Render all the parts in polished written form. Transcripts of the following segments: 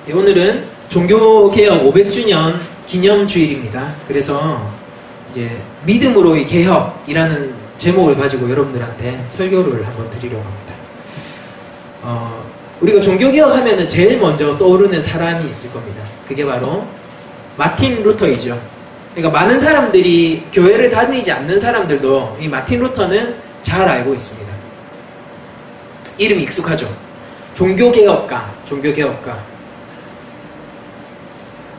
오늘은 종교개혁 500주년 기념주일입니다. 그래서 이제 믿음으로의 개혁이라는 제목을 가지고 여러분들한테 설교를 한번 드리려고 합니다. 우리가 종교개혁 하면은 제일 먼저 떠오르는 사람이 있을 겁니다. 그게 바로 마틴 루터이죠. 그러니까 많은 사람들이 교회를 다니지 않는 사람들도 이 마틴 루터는 잘 알고 있습니다. 이름이 익숙하죠. 종교개혁가.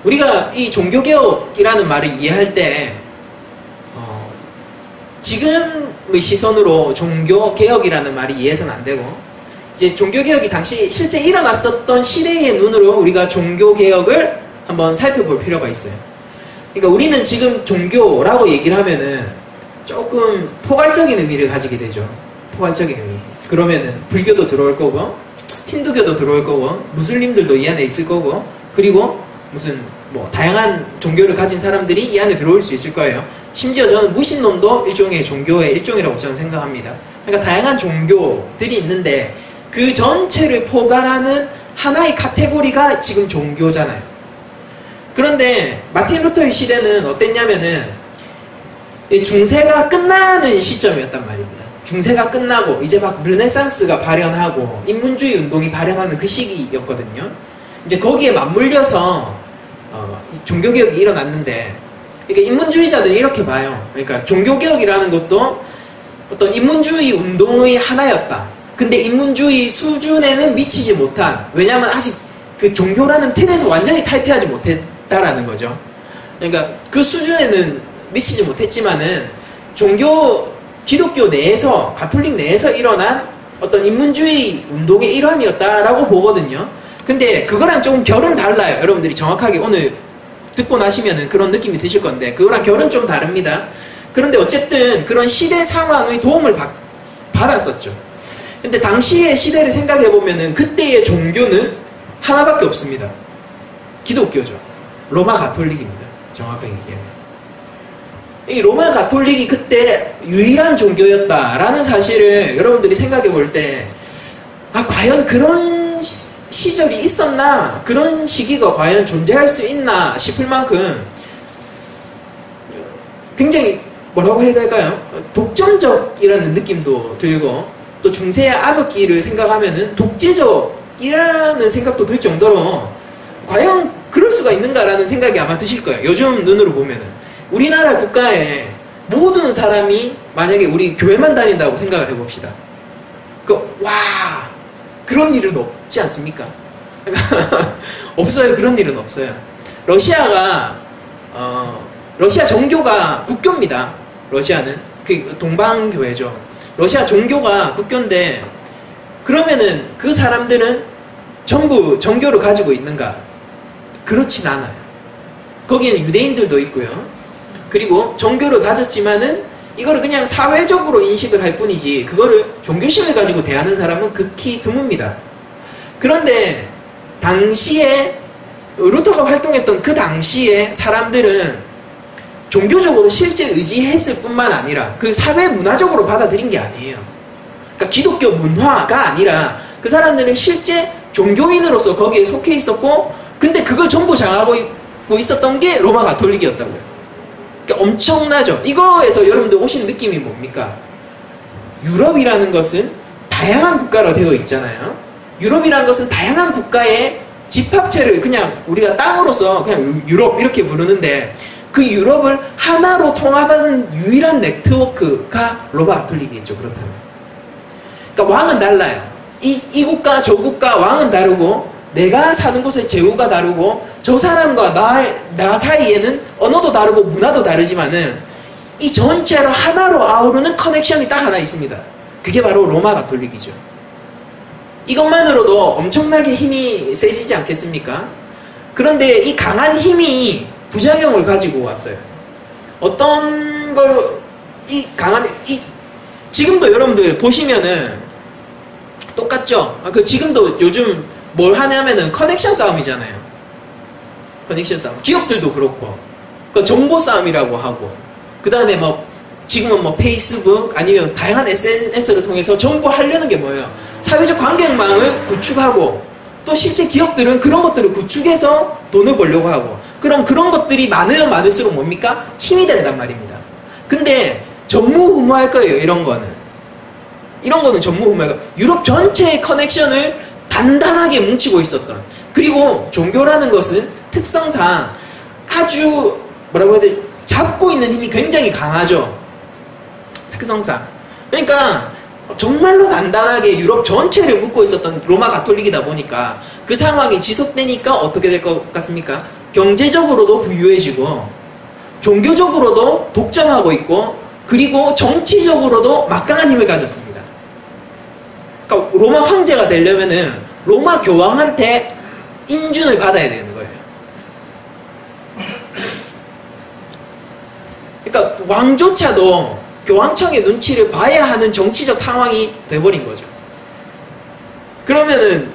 우리가 이 종교개혁이라는 말을 이해할 때 지금의 시선으로 종교개혁이라는 말이 이해해서는 안 되고, 이제 종교개혁이 당시 실제 일어났었던 시대의 눈으로 우리가 종교개혁을 한번 살펴볼 필요가 있어요. 그러니까 우리는 지금 종교라고 얘기를 하면은 조금 포괄적인 의미를 가지게 되죠. 포괄적인 의미. 그러면은 불교도 들어올 거고, 힌두교도 들어올 거고, 무슬림들도 이 안에 있을 거고, 그리고 무슨 뭐 다양한 종교를 가진 사람들이 이 안에 들어올 수 있을 거예요. 심지어 저는 무신론도 일종의 종교의 일종이라고 저는 생각합니다. 그러니까 다양한 종교들이 있는데 그 전체를 포괄하는 하나의 카테고리가 지금 종교잖아요. 그런데 마틴 루터의 시대는 어땠냐면은 중세가 끝나는 시점이었단 말입니다. 중세가 끝나고 이제 막 르네상스가 발현하고 인문주의 운동이 발현하는 그 시기였거든요. 이제 거기에 맞물려서 종교개혁이 일어났는데, 그러니까 인문주의자들이 이렇게 봐요. 그러니까 종교개혁이라는 것도 어떤 인문주의 운동의 하나였다. 근데 인문주의 수준에는 미치지 못한, 왜냐하면 아직 그 종교라는 틀에서 완전히 탈피하지 못했다라는 거죠. 그러니까 그 수준에는 미치지 못했지만은 기독교 내에서, 가톨릭 내에서 일어난 어떤 인문주의 운동의 일환이었다라고 보거든요. 근데 그거랑 조금 결은 달라요. 여러분들이 정확하게 오늘 듣고 나시면은 그런 느낌이 드실 건데, 그거랑 결은 좀 다릅니다. 그런데 어쨌든 그런 시대 상황의 도움을 받았었죠. 근데 당시의 시대를 생각해보면은 그때의 종교는 하나밖에 없습니다. 기독교죠. 로마 가톨릭입니다. 정확하게 얘기하면. 이 로마 가톨릭이 그때 유일한 종교였다라는 사실을 여러분들이 생각해볼 때, 과연 그런 시절이 있었나? 그런 시기가 과연 존재할 수 있나 싶을 만큼 굉장히 뭐라고 해야 될까요? 독점적이라는 느낌도 들고, 또 중세의 암흑기를 생각하면은 독재적이라는 생각도 들 정도로 과연 그럴 수가 있는가라는 생각이 아마 드실 거예요. 요즘 눈으로 보면은 우리나라 국가에 모든 사람이 만약에 우리 교회만 다닌다고 생각을 해봅시다. 그런 일은 없지 않습니까? 없어요. 그런 일은 없어요. 러시아 종교가 국교입니다. 러시아는 그 동방교회죠. 러시아 종교가 국교인데, 그러면은 그 사람들은 전부 종교를 가지고 있는가? 그렇진 않아요. 거기에는 유대인들도 있고요. 그리고 종교를 가졌지만은 이거를 그냥 사회적으로 인식을 할 뿐이지 그거를 종교심을 가지고 대하는 사람은 극히 드뭅니다. 그런데 당시에 루터가 활동했던 그 당시에 사람들은 종교적으로 실제 의지했을 뿐만 아니라 그 사회 문화적으로 받아들인 게 아니에요. 그러니까 기독교 문화가 아니라 그 사람들은 실제 종교인으로서 거기에 속해 있었고, 근데 그걸 전부 장악하고 있었던 게 로마 가톨릭이었다고요. 그러니까 엄청나죠. 이거에서 여러분들 오신 느낌이 뭡니까? 유럽이라는 것은 다양한 국가로 되어 있잖아요. 유럽이라는 것은 다양한 국가의 집합체를 그냥 우리가 땅으로서 그냥 유럽 이렇게 부르는데, 그 유럽을 하나로 통합하는 유일한 네트워크가 로마 가톨릭이겠죠. 그렇다면. 그러니까 왕은 달라요. 이 국가 저 국가 왕은 다르고, 내가 사는 곳의 제후가 다르고, 저 사람과 나 사이에는 언어도 다르고 문화도 다르지만은 이 전체로 하나로 아우르는 커넥션이 딱 하나 있습니다. 그게 바로 로마 가톨릭이죠. 이것만으로도 엄청나게 힘이 세지지 않겠습니까? 그런데 이 강한 힘이 부작용을 가지고 왔어요. 어떤 걸, 지금도 여러분들 보시면은 똑같죠? 지금도 요즘 뭘 하냐면은 커넥션 싸움이잖아요. 커넥션 싸움. 기업들도 그렇고. 정보 싸움이라고 하고. 그 다음에 지금은 페이스북 아니면 다양한 SNS를 통해서 정보 하려는 게 뭐예요? 사회적 관계망을 구축하고, 또 실제 기업들은 그런 것들을 구축해서 돈을 벌려고 하고, 그럼 그런 것들이 많으면 많을수록 뭡니까? 힘이 된단 말입니다. 근데 전무후무할 거예요, 이런 거는. 이런 거는 전무후무할 거예요. 유럽 전체의 커넥션을 단단하게 뭉치고 있었던, 그리고 종교라는 것은 특성상 아주 뭐라고 해야 되지? 잡고 있는 힘이 굉장히 강하죠. 특성상. 그러니까 정말로 단단하게 유럽 전체를 묶고 있었던 로마 가톨릭이다 보니까 그 상황이 지속되니까 어떻게 될 것 같습니까? 경제적으로도 부유해지고 종교적으로도 독점하고 있고, 그리고 정치적으로도 막강한 힘을 가졌습니다. 그러니까 로마 황제가 되려면은 로마 교황한테 인준을 받아야 되는 거예요. 그러니까 왕조차도 교황청의 눈치를 봐야 하는 정치적 상황이 돼버린 거죠. 그러면은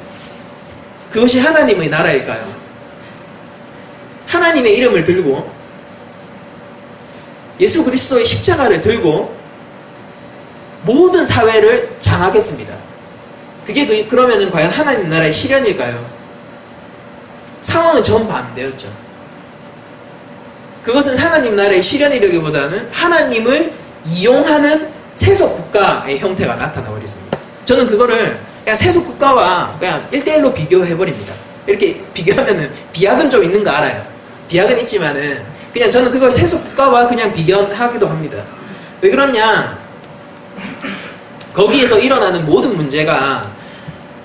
그것이 하나님의 나라일까요? 하나님의 이름을 들고 예수 그리스도의 십자가를 들고 모든 사회를 장악했습니다. 그게 그러면은 과연 하나님 나라의 실현일까요? 상황은 정반대였죠. 그것은 하나님 나라의 실현이라기보다는 하나님을 이용하는 세속 국가의 형태가 나타나 버렸습니다. 저는 그거를 그냥 세속 국가와 그냥 1대1로 비교해버립니다. 이렇게 비교하면은 비약은 좀 있는 거 알아요. 비약은 있지만은 그냥 저는 그걸 세속 국가와 그냥 비교하기도 합니다. 왜 그러냐? 거기에서 일어나는 모든 문제가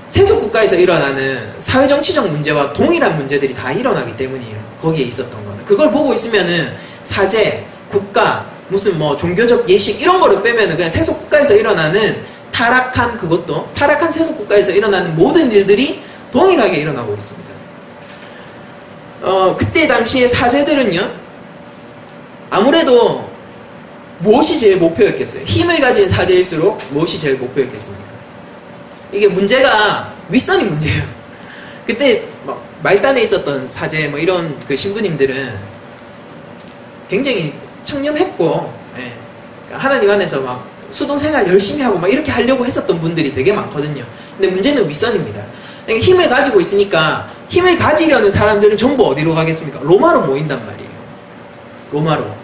세속 국가에서 일어나는 사회정치적 문제와 동일한 문제들이 다 일어나기 때문이에요. 거기에 있었던 거는. 그걸 보고 있으면은 사제, 국가, 무슨 뭐 종교적 예식 이런 거를 빼면은 그냥 세속 국가에서 일어나는 타락한 그것도, 타락한 세속 국가에서 일어나는 모든 일들이 동일하게 일어나고 있습니다. 그때 당시에 사제들은요, 아무래도 무엇이 제일 목표였겠어요? 힘을 가진 사제일수록 무엇이 제일 목표였겠습니까? 이게 문제가 윗선이 문제예요. 그때 막 말단에 있었던 사제 뭐 이런 그 신부님들은 굉장히 청렴했고, 예, 하나님 안에서 막 수동생활 열심히 하고 막 이렇게 하려고 했었던 분들이 되게 많거든요. 근데 문제는 윗선입니다. 그러니까 힘을 가지고 있으니까 힘을 가지려는 사람들은 전부 어디로 가겠습니까? 로마로 모인단 말이에요. 로마로.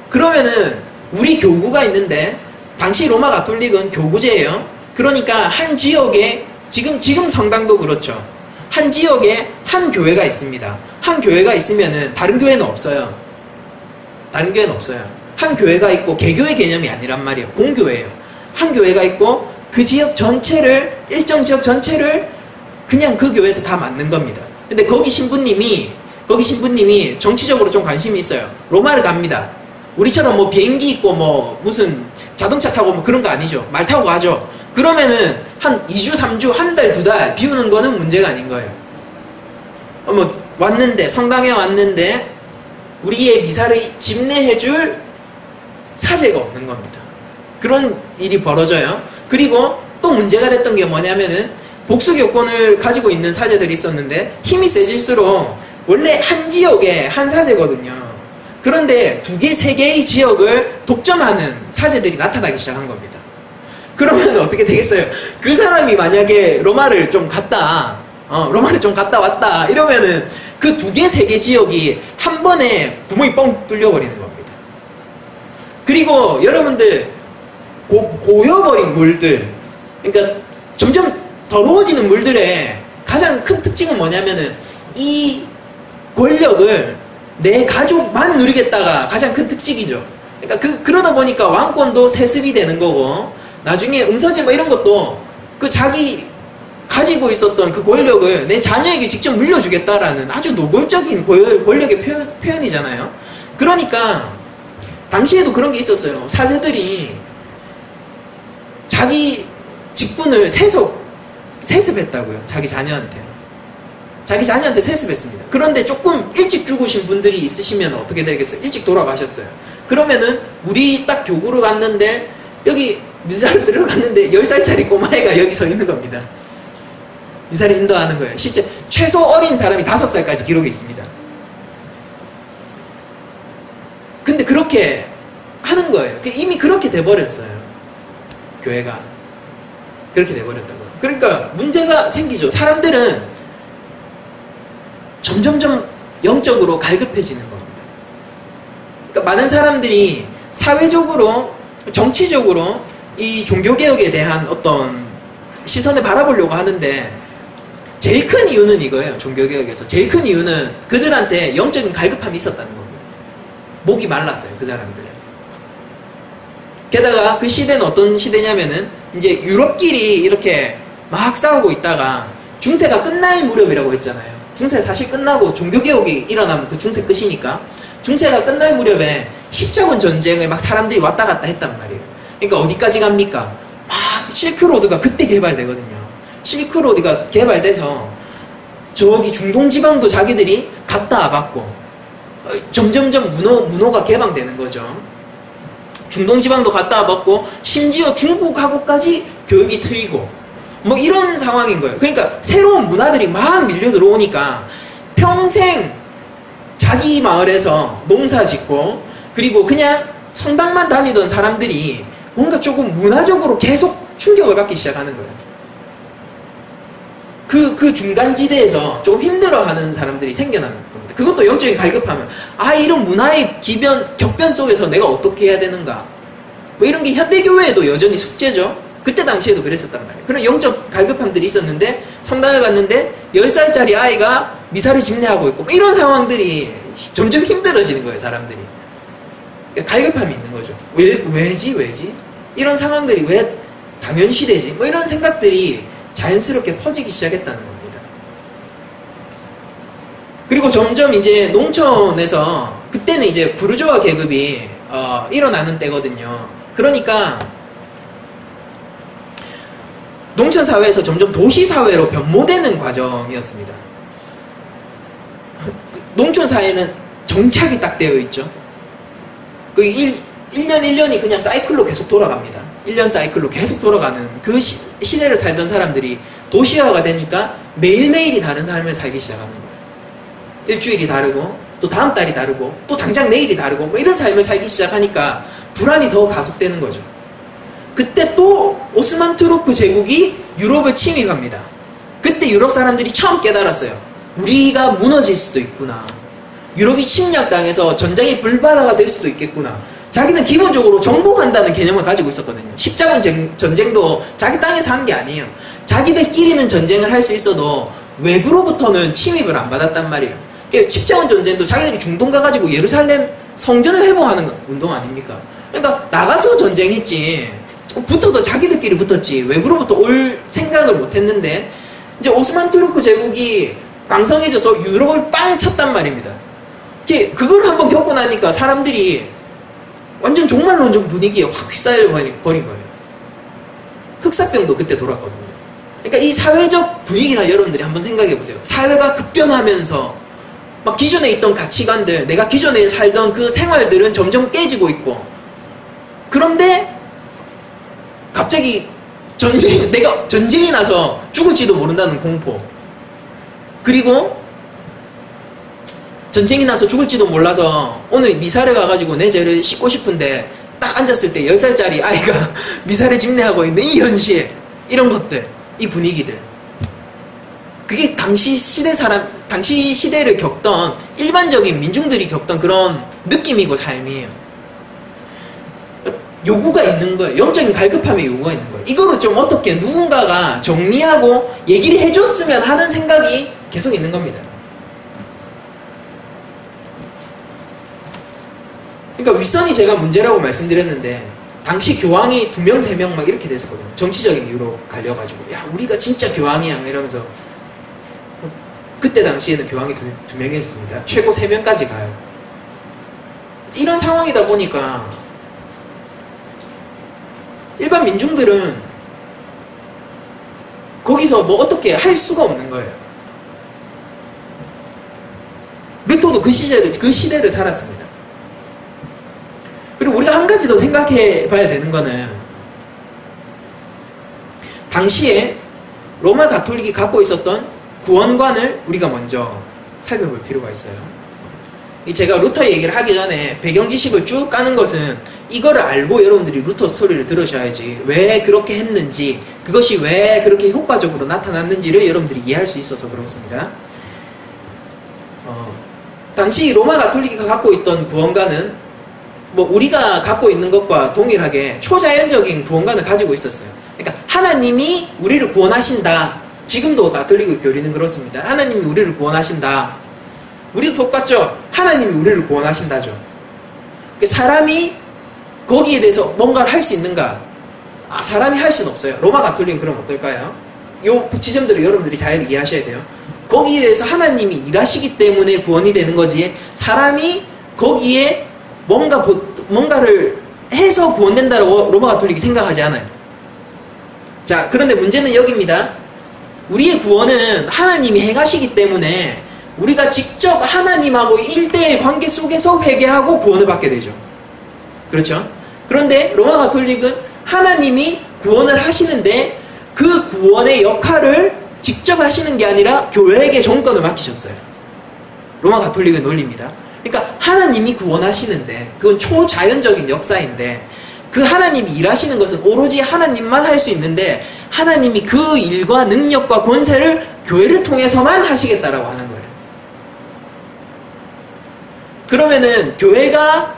그러면은 우리 교구가 있는데, 당시 로마 가톨릭은 교구제예요. 그러니까 한 지역에 지금 성당도 그렇죠. 한 지역에 한 교회가 있습니다. 한 교회가 있으면은 다른 교회는 없어요. 다른 교회는 없어요. 한 교회가 있고 개교의 개념이 아니란 말이에요. 공교회예요. 한 교회가 있고 그 지역 전체를, 일정 지역 전체를 그냥 그 교회에서 다 맡는 겁니다. 근데 거기 신부님이 정치적으로 좀 관심이 있어요. 로마를 갑니다. 우리처럼 뭐 비행기 있고 뭐 무슨 자동차 타고 뭐 그런 거 아니죠. 말 타고 가죠. 그러면은 한 2주, 3주, 한 달, 2달 비우는 거는 문제가 아닌 거예요. 뭐 왔는데, 성당에 왔는데 우리의 미사를 집례해줄 사제가 없는 겁니다. 그런 일이 벌어져요. 그리고 또 문제가 됐던 게 뭐냐면은 복수교권을 가지고 있는 사제들이 있었는데 힘이 세질수록 원래 한 지역에 한 사제거든요. 그런데 2개, 3개의 지역을 독점하는 사제들이 나타나기 시작한 겁니다. 그러면 어떻게 되겠어요? 그 사람이 만약에 로마를 좀 갔다 왔다 이러면은 그 2개, 3개 지역이 한 번에 구멍이 뻥 뚫려버리는 겁니다. 그리고 여러분들 고여버린 물들, 그러니까 점점 더러워지는 물들의 가장 큰 특징은 뭐냐면은 이 권력을 내 가족만 누리겠다가 가장 큰 특징이죠. 그러니까 그러다 보니까 왕권도 세습이 되는 거고, 나중에 음서제 뭐 이런 것도 그 자기 가지고 있었던 그 권력을 내 자녀에게 직접 물려주겠다라는 아주 노골적인 권력의 표현이잖아요. 그러니까 당시에도 그런 게 있었어요. 사제들이 자기 직분을 세습했다고요. 자기 자녀한테 세습했습니다. 그런데 조금 일찍 죽으신 분들이 있으시면 어떻게 되겠어요? 일찍 돌아가셨어요. 그러면은 우리 딱 교구로 갔는데, 여기 미사를 들어갔는데 10살짜리 꼬마애가 여기 서 있는 겁니다. 미사를 인도하는 거예요. 실제 최소 어린 사람이 5살까지 기록이 있습니다. 근데 그렇게 하는 거예요. 이미 그렇게 돼버렸어요. 교회가 그렇게 돼버렸다고요. 그러니까 문제가 생기죠. 사람들은 점점점 영적으로 갈급해지는 겁니다. 그러니까 많은 사람들이 사회적으로, 정치적으로 이 종교개혁에 대한 어떤 시선을 바라보려고 하는데 제일 큰 이유는 이거예요. 종교개혁에서 제일 큰 이유는 그들한테 영적인 갈급함이 있었다는 겁니다. 목이 말랐어요. 그 사람들. 게다가 그 시대는 어떤 시대냐면은 이제 유럽끼리 이렇게 막 싸우고 있다가 중세가 끝날 무렵이라고 했잖아요. 중세 사실 끝나고 종교개혁이 일어나면 그 중세 끝이니까 중세가 끝날 무렵에 십자군 전쟁을 막 사람들이 왔다 갔다 했단 말이에요. 그러니까 어디까지 갑니까? 막 실크로드가 그때 개발되거든요. 실크로드가 개발돼서 저기 중동 지방도 자기들이 갔다 와봤고 점점점 문호가 개방되는 거죠. 중동 지방도 갔다 와봤고 심지어 중국하고까지 교육이 트이고 뭐 이런 상황인 거예요. 그러니까 새로운 문화들이 막 밀려 들어오니까 평생 자기 마을에서 농사 짓고 그리고 그냥 성당만 다니던 사람들이 뭔가 조금 문화적으로 계속 충격을 받기 시작하는 거예요. 그 중간지대에서 조금 힘들어하는 사람들이 생겨나는 겁니다. 그것도 영적인 갈급하면 이런 문화의 격변 속에서 내가 어떻게 해야 되는가 뭐 이런 게 현대교회에도 여전히 숙제죠. 그때 당시에도 그랬었단 말이에요. 그런 영적 갈급함들이 있었는데 성당을 갔는데 10살짜리 아이가 미사를 집례하고 있고 뭐 이런 상황들이 점점 힘들어지는 거예요. 사람들이. 그러니까 갈급함이 있는 거죠. 왜지? 이런 상황들이 왜 당연시되지? 뭐 이런 생각들이 자연스럽게 퍼지기 시작했다는 겁니다. 그리고 점점 이제 농촌에서 그때는 이제 부르주아 계급이 일어나는 때거든요. 그러니까 농촌 사회에서 점점 도시 사회로 변모되는 과정이었습니다. 농촌 사회는 정착이 딱 되어 있죠. 그 1년 1년이 그냥 사이클로 계속 돌아갑니다. 1년 사이클로 계속 돌아가는 그 시대를 살던 사람들이 도시화가 되니까 매일매일이 다른 삶을 살기 시작하는 거예요. 일주일이 다르고 또 다음 달이 다르고 또 당장 내일이 다르고 뭐 이런 삶을 살기 시작하니까 불안이 더 가속되는 거죠. 그때 또 오스만 투르크 제국이 유럽을 침입합니다. 그때 유럽 사람들이 처음 깨달았어요. 우리가 무너질 수도 있구나. 유럽이 침략당해서 전쟁이 불바다가 될 수도 있겠구나. 자기는 기본적으로 정복한다는 개념을 가지고 있었거든요. 십자군 전쟁도 자기 땅에서 한 게 아니에요. 자기들끼리는 전쟁을 할 수 있어도 외부로부터는 침입을 안 받았단 말이에요. 십자군 전쟁도 자기들이 중동 가가지고 예루살렘 성전을 회복하는 운동 아닙니까? 그러니까 나가서 전쟁했지 붙어도 자기들끼리 붙었지 외부로부터 올 생각을 못했는데 이제 오스만 투르크 제국이 강성해져서 유럽을 빵 쳤단 말입니다. 그걸 한번 겪고 나니까 사람들이 완전 종말론적 분위기에 확 휩싸여 버린 거예요. 흑사병도 그때 돌았거든요. 그러니까 이 사회적 분위기나 여러분들이 한번 생각해 보세요. 사회가 급변하면서 막 기존에 있던 가치관들, 내가 기존에 살던 그 생활들은 점점 깨지고 있고, 그런데 갑자기 내가 전쟁이 나서 죽을지도 모른다는 공포, 그리고 전쟁이 나서 죽을지도 몰라서 오늘 미사를 가가지고 내 죄를 씻고 싶은데 딱 앉았을 때 10살짜리 아이가 미사를 집례하고 있는 이 현실, 이런 것들, 이 분위기들, 그게 당시 시대를 겪던 일반적인 민중들이 겪던 그런 느낌이고 삶이에요. 요구가 있는 거예요. 영적인 갈급함의 요구가 있는 거예요. 이거를 좀 어떻게 누군가가 정리하고 얘기를 해줬으면 하는 생각이 계속 있는 겁니다. 그러니까 윗선이 제가 문제라고 말씀드렸는데 당시 교황이 2명, 3명 막 이렇게 됐었거든요. 정치적인 이유로 갈려가지고 야 우리가 진짜 교황이야 이러면서 그때 당시에는 교황이 2명이었습니다. 최고 3명까지 가요. 이런 상황이다 보니까 일반 민중들은 거기서 뭐 어떻게 할 수가 없는 거예요. 루터도 그 시대를 살았습니다. 그리고 우리가 한 가지 더 생각해 봐야 되는 거는 당시에 로마 가톨릭이 갖고 있었던 구원관을 우리가 먼저 살펴볼 필요가 있어요. 제가 루터 얘기를 하기 전에 배경 지식을 쭉 까는 것은 이거를 알고 여러분들이 루터 스토리를 들으셔야지 왜 그렇게 했는지, 그것이 왜 그렇게 효과적으로 나타났는지를 여러분들이 이해할 수 있어서 그렇습니다. 당시 로마 가톨릭이 갖고 있던 구원관은 뭐 우리가 갖고 있는 것과 동일하게 초자연적인 구원관을 가지고 있었어요. 그러니까 하나님이 우리를 구원하신다. 지금도 가톨릭의 교리는 그렇습니다. 하나님이 우리를 구원하신다. 우리도 똑같죠? 하나님이 우리를 구원하신다죠. 사람이 거기에 대해서 뭔가를 할 수 있는가? 사람이 할 수는 없어요. 로마 가톨릭은 그럼 어떨까요? 요 지점들을 여러분들이 잘 이해하셔야 돼요. 거기에 대해서 하나님이 일하시기 때문에 구원이 되는 거지, 사람이 거기에 뭔가를 해서 구원된다고 로마 가톨릭이 생각하지 않아요. 자, 그런데 문제는 여기입니다. 우리의 구원은 하나님이 행하시기 때문에 우리가 직접 하나님하고 1대1 관계 속에서 회개하고 구원을 받게 되죠. 그렇죠? 그런데 로마 가톨릭은 하나님이 구원을 하시는데 그 구원의 역할을 직접 하시는 게 아니라 교회에게 전권을 맡기셨어요. 로마 가톨릭의 논리입니다. 그러니까 하나님이 구원하시는데 그건 초자연적인 역사인데 그 하나님이 일하시는 것은 오로지 하나님만 할 수 있는데 하나님이 그 일과 능력과 권세를 교회를 통해서만 하시겠다라고 하는 거예요. 그러면은 교회가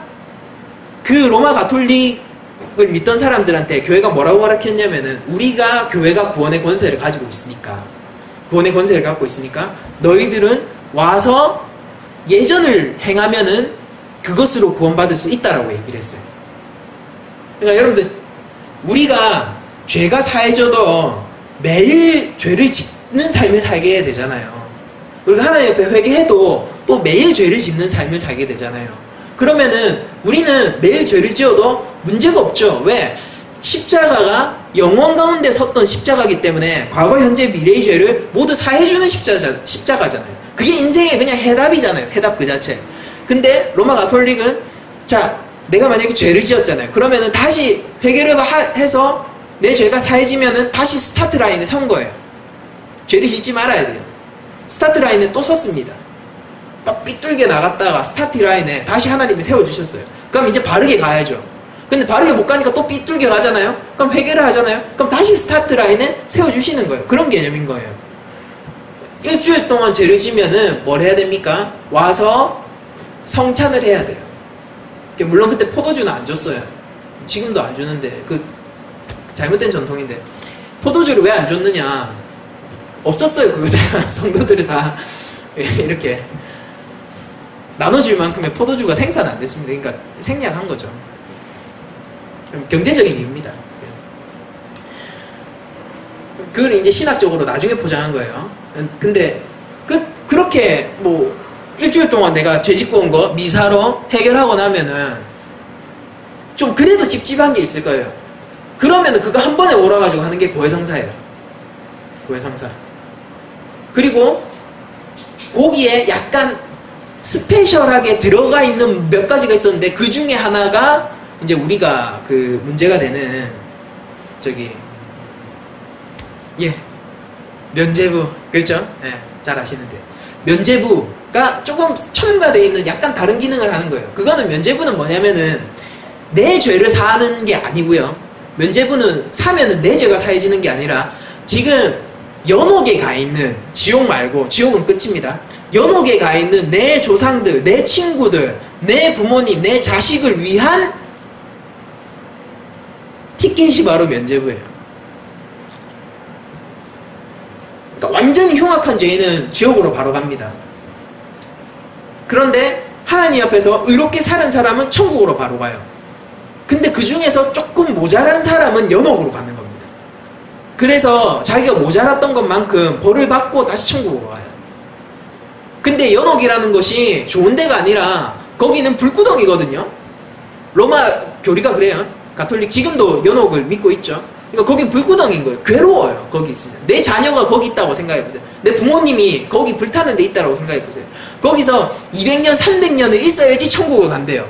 그 로마 가톨릭을 믿던 사람들한테 교회가 뭐라고 허락했냐면은 우리가 교회가 구원의 권세를 가지고 있으니까, 구원의 권세를 갖고 있으니까 너희들은 와서 예전을 행하면은 그것으로 구원받을 수 있다라고 얘기를 했어요. 그러니까 여러분들, 우리가 죄가 사해져도 매일 죄를 짓는 삶을 살게 해야 되잖아요. 그리고 하나님 옆에 회개해도 또 매일 죄를 짓는 삶을 살게 되잖아요. 그러면은 우리는 매일 죄를 지어도 문제가 없죠. 왜? 십자가가 영원 가운데 섰던 십자가이기 때문에 과거, 현재, 미래의 죄를 모두 사해주는 십자가잖아요. 그게 인생의 그냥 해답이잖아요. 해답 그 자체. 근데 로마 가톨릭은, 자, 내가 만약에 죄를 지었잖아요. 그러면은 다시 회개를 해서 내 죄가 사해지면은 다시 스타트 라인에 선 거예요. 죄를 짓지 말아야 돼요. 스타트 라인에 또 섰습니다. 막 삐뚤게 나갔다가 스타트 라인에 다시 하나님이 세워주셨어요. 그럼 이제 바르게 가야죠. 근데 바르게 못 가니까 또 삐뚤게 가잖아요. 그럼 회개를 하잖아요. 그럼 다시 스타트 라인에 세워주시는 거예요. 그런 개념인 거예요. 일주일 동안 죄를 지면은 뭘 해야 됩니까? 와서 성찬을 해야 돼요. 물론 그때 포도주는 안 줬어요. 지금도 안 주는데 그 잘못된 전통인데, 포도주를 왜 안 줬느냐? 없었어요. 그거 성도들이 다 이렇게 나눠줄 만큼의 포도주가 생산 안 됐습니다. 그러니까 생략한 거죠. 경제적인 이유입니다. 그걸 이제 신학적으로 나중에 포장한 거예요. 근데 그렇게 뭐 일주일 동안 내가 죄 짓고 온 거 미사로 해결하고 나면은 좀 그래도 찝찝한 게 있을 거예요. 그러면은 그거 한 번에 몰아가지고 하는 게 고해성사예요. 고해성사. 그리고 거기에 약간 스페셜하게 들어가 있는 몇 가지가 있었는데 그 중에 하나가 이제 우리가 그 문제가 되는 면죄부, 그렇죠? 예, 잘 아시는데 면죄부가 조금 첨가되어 있는 약간 다른 기능을 하는 거예요. 그거는 면죄부는 뭐냐면은 내 죄를 사는 게 아니고요. 면죄부는 사면은 내 죄가 사해지는 게 아니라 지금 연옥에 가 있는, 지옥 말고, 지옥은 끝입니다. 연옥에 가 있는 내 조상들, 내 친구들, 내 부모님, 내 자식을 위한 티켓이 바로 면죄부예요. 그러니까 완전히 흉악한 죄인은 지옥으로 바로 갑니다. 그런데 하나님 앞에서 의롭게 사는 사람은 천국으로 바로 가요. 근데 그 중에서 조금 모자란 사람은 연옥으로 가는 겁니다. 그래서 자기가 모자랐던 것만큼 벌을 받고 다시 천국으로 가요. 근데 연옥이라는 것이 좋은 데가 아니라 거기는 불구덩이거든요. 로마 교리가 그래요. 가톨릭 지금도 연옥을 믿고 있죠. 그러니까 거긴 불구덩이인 거예요. 괴로워요. 거기 있으면. 내 자녀가 거기 있다고 생각해보세요. 내 부모님이 거기 불타는 데 있다고 생각해보세요. 거기서 200년, 300년을 있어야지 천국을 간대요.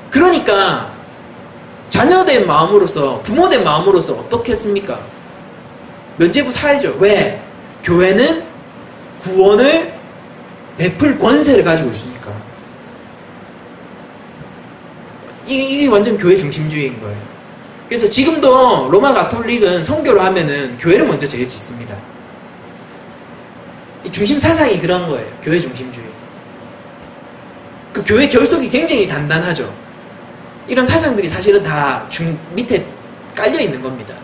그러니까 자녀된 마음으로서, 부모된 마음으로서 어떻게 했습니까? 면죄부 사야죠. 왜? 교회는 구원을 베풀 권세를 가지고 있으니까. 이게 완전 교회 중심주의인 거예요. 그래서 지금도 로마 가톨릭은 선교를 하면은 교회를 먼저 제일 짓습니다. 이 중심 사상이 그런 거예요. 교회 중심주의. 그 교회 결속이 굉장히 단단하죠. 이런 사상들이 사실은 다 밑에 깔려 있는 겁니다.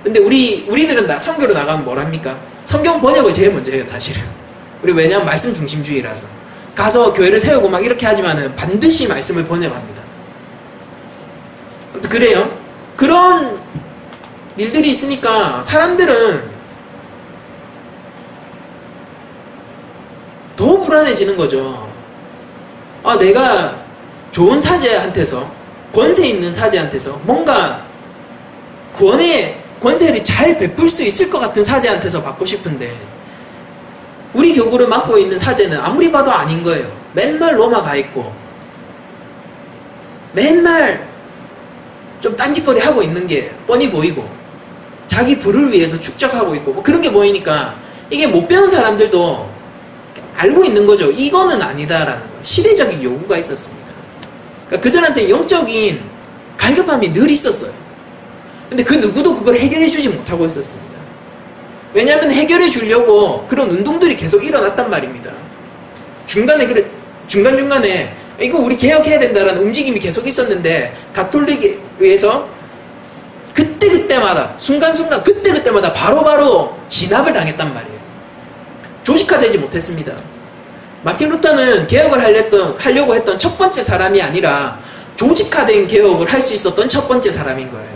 근데 우리들은 선교로 나가면 뭘 합니까? 성경 번역을 제일 먼저 해요, 사실은. 우리 왜냐면 말씀 중심주의라서. 가서 교회를 세우고 막 이렇게 하지만은 반드시 말씀을 번역합니다. 그래요. 그런 일들이 있으니까 사람들은 더 불안해지는 거죠. 아, 내가 좋은 사제한테서, 권세 있는 사제한테서 뭔가 구원의 권세를 잘 베풀 수 있을 것 같은 사제한테서 받고 싶은데, 우리 교구를 맡고 있는 사제는 아무리 봐도 아닌 거예요. 맨날 로마 가 있고 맨날 좀 딴짓거리 하고 있는 게 뻔히 보이고 자기 부를 위해서 축적하고 있고 뭐 그런 게 보이니까 이게 못 배운 사람들도 알고 있는 거죠. 이거는 아니다라는 거예요. 시대적인 요구가 있었습니다. 그러니까 그들한테 영적인 갈급함이 늘 있었어요. 근데 그 누구도 그걸 해결해 주지 못하고 있었습니다. 왜냐하면 해결해 주려고 그런 운동들이 계속 일어났단 말입니다. 중간중간에 이거 우리 개혁해야 된다라는 움직임이 계속 있었는데 가톨릭에 의해서 그때그때마다 순간순간 그때그때마다 바로바로 진압을 당했단 말이에요. 조직화되지 못했습니다. 마틴 루터는 개혁을 하려고 했던 첫 번째 사람이 아니라 조직화된 개혁을 할 수 있었던 첫 번째 사람인 거예요.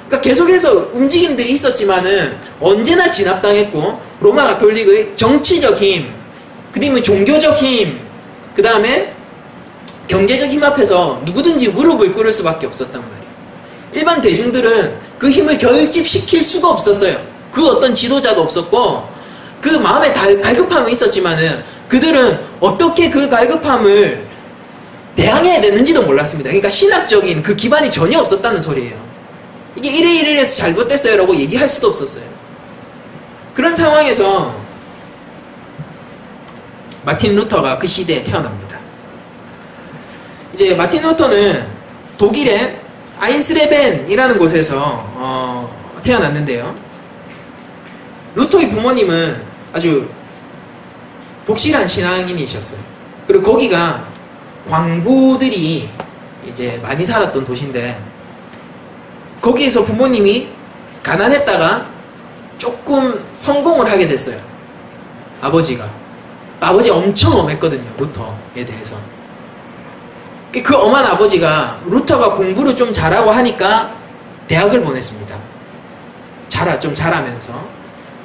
그러니까 계속해서 움직임들이 있었지만은 언제나 진압당했고 로마 가톨릭의 정치적 힘, 그다음에 종교적 힘, 그 다음에 경제적 힘 앞에서 누구든지 무릎을 꿇을 수밖에 없었단 말이에요. 일반 대중들은 그 힘을 결집시킬 수가 없었어요. 그 어떤 지도자도 없었고 그 마음에 갈급함은 있었지만은 그들은 어떻게 그 갈급함을 대항해야 되는지도 몰랐습니다. 그러니까 신학적인 그 기반이 전혀 없었다는 소리예요. 이게 이래서 잘못됐어요 라고 얘기할 수도 없었어요. 그런 상황에서 마틴 루터가 그 시대에 태어납니다. 이제 마틴 루터는 독일의 아인스레벤이라는 곳에서 태어났는데요. 루터의 부모님은 아주 독실한 신앙인이셨어요. 그리고 거기가 광부들이 이제 많이 살았던 도시인데 거기에서 부모님이 가난했다가 조금 성공을 하게 됐어요. 아버지가 엄청 엄했거든요. 루터에 대해서. 그 엄한 아버지가 루터가 공부를 좀 잘하고 하니까 대학을 보냈습니다. 좀 잘하면서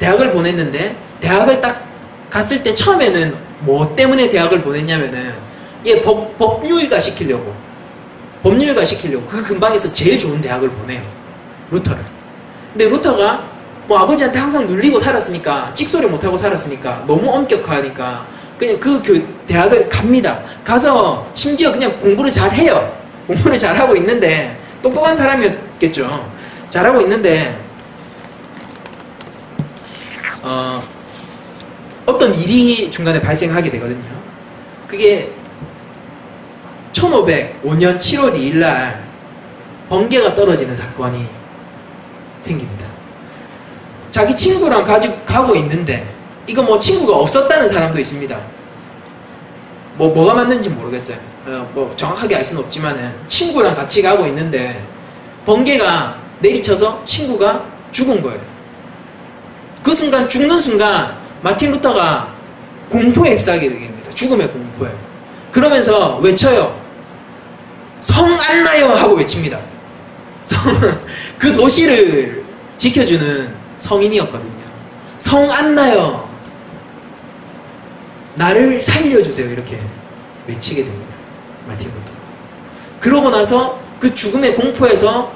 대학을 보냈는데 대학을 딱 갔을 때 처음에는 뭐 때문에 대학을 보냈냐면은 법률가 시키려고 그 근방에서 제일 좋은 대학을 보내요. 루터를. 근데 루터가 뭐 아버지한테 항상 눌리고 살았으니까 찍소리 못하고 살았으니까 너무 엄격하니까 그냥 대학을 갑니다. 가서 심지어 그냥 공부를 잘해요. 공부를 잘하고 있는데 똑똑한 사람이었겠죠. 잘하고 있는데 어떤 일이 중간에 발생하게 되거든요. 그게 1505년 7월 2일 날 번개가 떨어지는 사건이 생깁니다. 자기 친구랑 가고 있는데 이거 뭐 친구가 없었다는 사람도 있습니다. 뭐가 맞는지 모르겠어요. 뭐 정확하게 알 수는 없지만은 친구랑 같이 가고 있는데 번개가 내리쳐서 친구가 죽은 거예요. 그 순간 죽는 순간 마틴 루터가 공포에 휩싸이게 됩니다. 죽음의 공포에. 그러면서 외쳐요. 성 안나요 하고 외칩니다. 그 도시를 지켜주는 성인이었거든요. 성 안나요. 나를 살려주세요. 이렇게 외치게 됩니다. 마틴 루터. 그러고 나서 그 죽음의 공포에서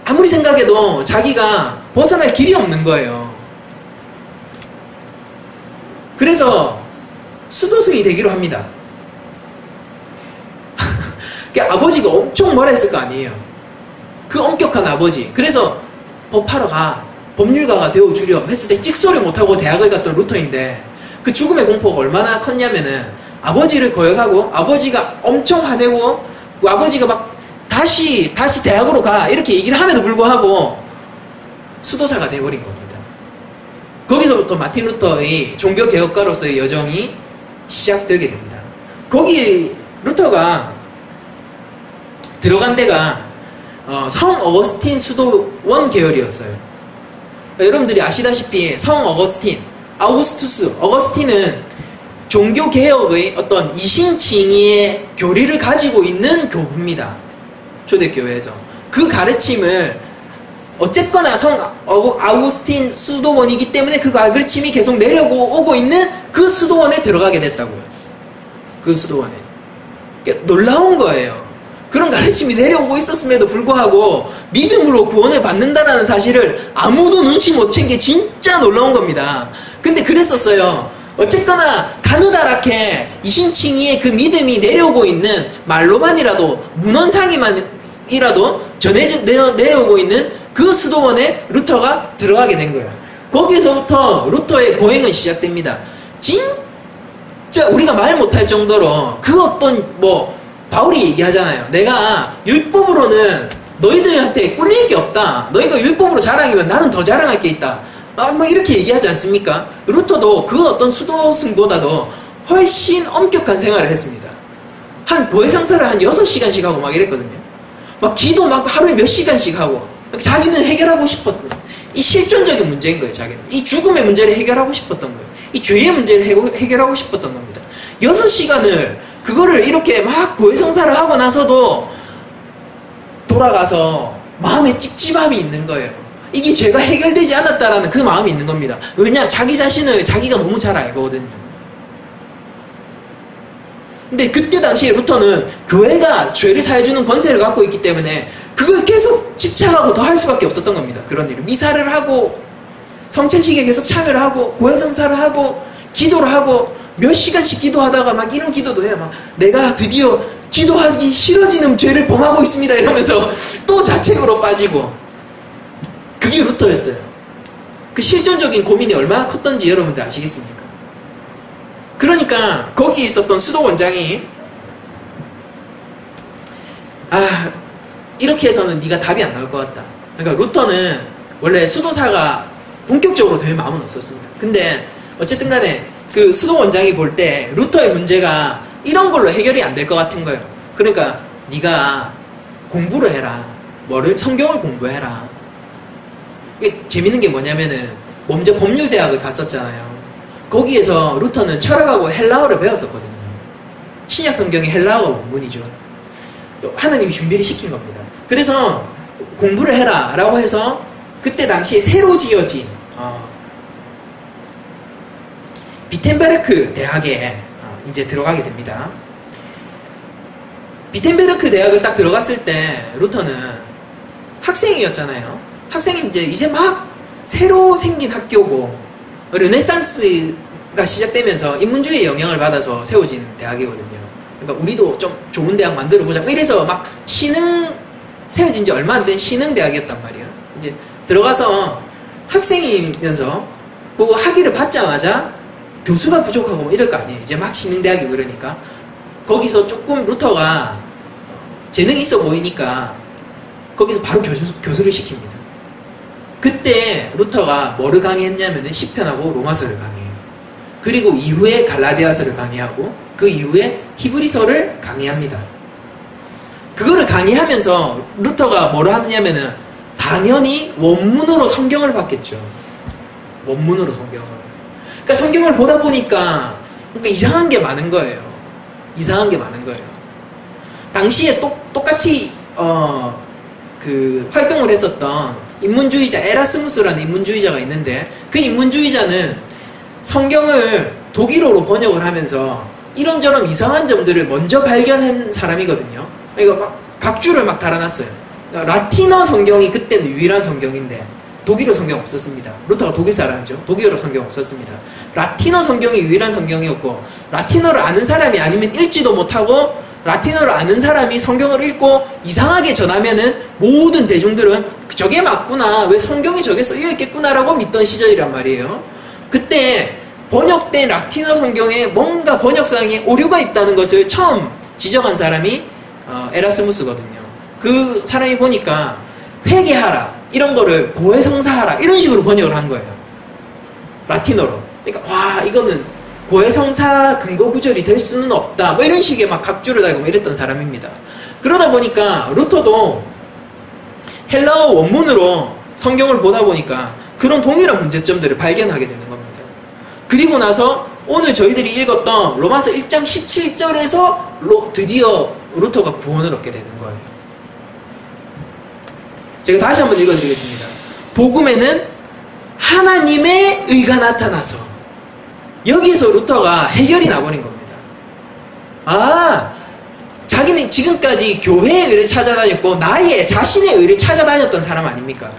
아무리 생각해도 자기가 벗어날 길이 없는 거예요. 그래서 수도승이 되기로 합니다. 아버지가 엄청 뭐라 했을 거 아니에요. 그 엄격한 아버지. 그래서 법하러 가. 법률가가 되어주려 했을 때 찍소리 못하고 대학을 갔던 루터인데 그 죽음의 공포가 얼마나 컸냐면은 아버지를 거역하고 아버지가 엄청 화내고 그 아버지가 막 다시 대학으로 가 이렇게 얘기를 함에도 불구하고 수도사가 돼버린 겁니다. 거기서부터 마틴 루터의 종교개혁가로서의 여정이 시작되게 됩니다. 거기 루터가 들어간 데가 성 어거스틴 수도원 계열이었어요. 여러분들이 아시다시피 성 어거스틴, 아우구스투스, 어거스틴은 종교개혁의 어떤 이신칭의의 교리를 가지고 있는 교부입니다. 초대교회에서. 그 가르침을 어쨌거나 성 아우구스틴 수도원이기 때문에 그 가르침이 계속 내려오고 있는 그 수도원에 들어가게 됐다고요. 그 수도원에. 그러니까 놀라운 거예요. 그런 가르침이 내려오고 있었음에도 불구하고 믿음으로 구원을 받는다라는 사실을 아무도 눈치 못 챈 게 진짜 놀라운 겁니다. 근데 그랬었어요. 어쨌거나 가느다랗게 이신칭의의 그 믿음이 내려오고 있는 말로만이라도 문헌상에만이라도 내려오고 있는 그 수도원에 루터가 들어가게 된 거예요. 거기서부터 루터의 고행은 시작됩니다. 진짜 우리가 말 못할 정도로 그 어떤 바울이 얘기하잖아요. 내가 율법으로는 너희들한테 꿀릴 게 없다. 너희가 율법으로 자랑이면 나는 더 자랑할 게 있다. 이렇게 얘기하지 않습니까? 루터도 그 어떤 수도승보다도 훨씬 엄격한 생활을 했습니다. 한 고해상사를 한 6시간씩 하고 막 이랬거든요. 막 기도 막 하루에 몇 시간씩 하고 자기는 해결하고 싶었어요. 이 실존적인 문제인 거예요. 자기는 이 죽음의 문제를 해결하고 싶었던 거예요. 이 죄의 문제를 해결하고 싶었던 겁니다. 6시간을 그거를 이렇게 막 고해성사를 하고 나서도 돌아가서 마음에 찝찝함이 있는 거예요. 이게 죄가 해결되지 않았다라는 그 마음이 있는 겁니다. 왜냐? 자기 자신을 자기가 너무 잘 알거든요. 근데 그때 당시에 루터는 교회가 죄를 사해주는 권세를 갖고 있기 때문에 그걸 계속 집착하고 더 할 수밖에 없었던 겁니다. 그런 일을. 미사를 하고 성찬식에 계속 참여를 하고 고해성사를 하고 기도를 하고 몇 시간씩 기도하다가 막 이런 기도도 해요. 막 내가 드디어 기도하기 싫어지는 죄를 범하고 있습니다 이러면서 또 자책으로 빠지고. 그게 루터였어요. 그 실존적인 고민이 얼마나 컸던지 여러분들 아시겠습니까? 그러니까 거기 있었던 수도원장이 이렇게 해서는 네가 답이 안 나올 것 같다. 그러니까 루터는 원래 수도사가 본격적으로 될 마음은 없었습니다. 근데 어쨌든 간에 그 수도원장이 볼 때 루터의 문제가 이런 걸로 해결이 안 될 것 같은 거예요. 그러니까 네가 공부를 해라. 성경을 공부해라. 이게 재밌는 게 뭐냐면은 먼저 법률대학을 갔었잖아요. 거기에서 루터는 철학하고 헬라어를 배웠었거든요. 신약 성경이 헬라어 원문이죠. 하나님이 준비를 시킨 겁니다. 그래서 공부를 해라 라고 해서 그때 당시에 새로 지어진 비텐베르크 대학에 이제 들어가게 됩니다. 비텐베르크 대학을 딱 들어갔을 때 루터는 학생이었잖아요. 학생이 이제 막 새로 생긴 학교고 르네상스가 시작되면서 인문주의의 영향을 받아서 세워진 대학이거든요. 그러니까 우리도 좀 좋은 대학 만들어보자. 이래서 막 세워진 지 얼마 안 된 신흥대학이었단 말이에요. 이제 들어가서 학생이면서 그 학위를 받자마자 교수가 부족하고 뭐 이럴 거 아니에요. 이제 막 신흥대학이고 그러니까 거기서 조금 루터가 재능이 있어 보이니까 거기서 바로 교수를 시킵니다. 그때 루터가 뭐를 강의했냐면은 시편하고 로마서를 강의해요. 그리고 이후에 갈라디아서를 강의하고 그 이후에 히브리서를 강의합니다. 그거를 강의하면서 루터가 뭐를 하느냐면은 당연히 원문으로 성경을 봤겠죠. 원문으로 성경을. 그러니까 성경을 보다 보니까 이상한 게 많은 거예요. 이상한 게 많은 거예요. 당시에 똑같이 그 활동을 했었던 인문주의자 에라스무스라는 인문주의자가 있는데 그 인문주의자는 성경을 독일어로 번역을 하면서 이런저런 이상한 점들을 먼저 발견한 사람이거든요. 그러니까 막 각주를 막 달아놨어요. 그러니까 라틴어 성경이 그때는 유일한 성경인데 독일어 성경 없었습니다. 루터가 독일 사람이죠. 독일어 성경 없었습니다. 라틴어 성경이 유일한 성경이었고 라틴어를 아는 사람이 아니면 읽지도 못하고 라틴어를 아는 사람이 성경을 읽고 이상하게 전하면은 모든 대중들은 저게 맞구나. 왜 성경이 저게 쓰여있겠구나라고 믿던 시절이란 말이에요. 그때 번역된 라틴어 성경에 뭔가 번역상에 오류가 있다는 것을 처음 지적한 사람이 에라스무스거든요. 그 사람이 보니까 회개하라 이런 거를 고해성사하라 이런 식으로 번역을 한 거예요. 라틴어로. 그러니까 와 이거는 고해성사 근거 구절이 될 수는 없다 뭐 이런 식의 막 각주를 달고 뭐 이랬던 사람입니다. 그러다 보니까 루터도 헬라어 원문으로 성경을 보다 보니까 그런 동일한 문제점들을 발견하게 되는 겁니다. 그리고 나서 오늘 저희들이 읽었던 로마서 1장 17절에서 드디어 루터가 구원을 얻게 되는 거예요. 제가 다시 한번 읽어드리겠습니다. 복음에는 하나님의 의가 나타나서 여기에서 루터가 해결이 나버린 겁니다. 아, 자기는 지금까지 교회의 의를 찾아다녔고 나의 자신의 의를 찾아다녔던 사람 아닙니까?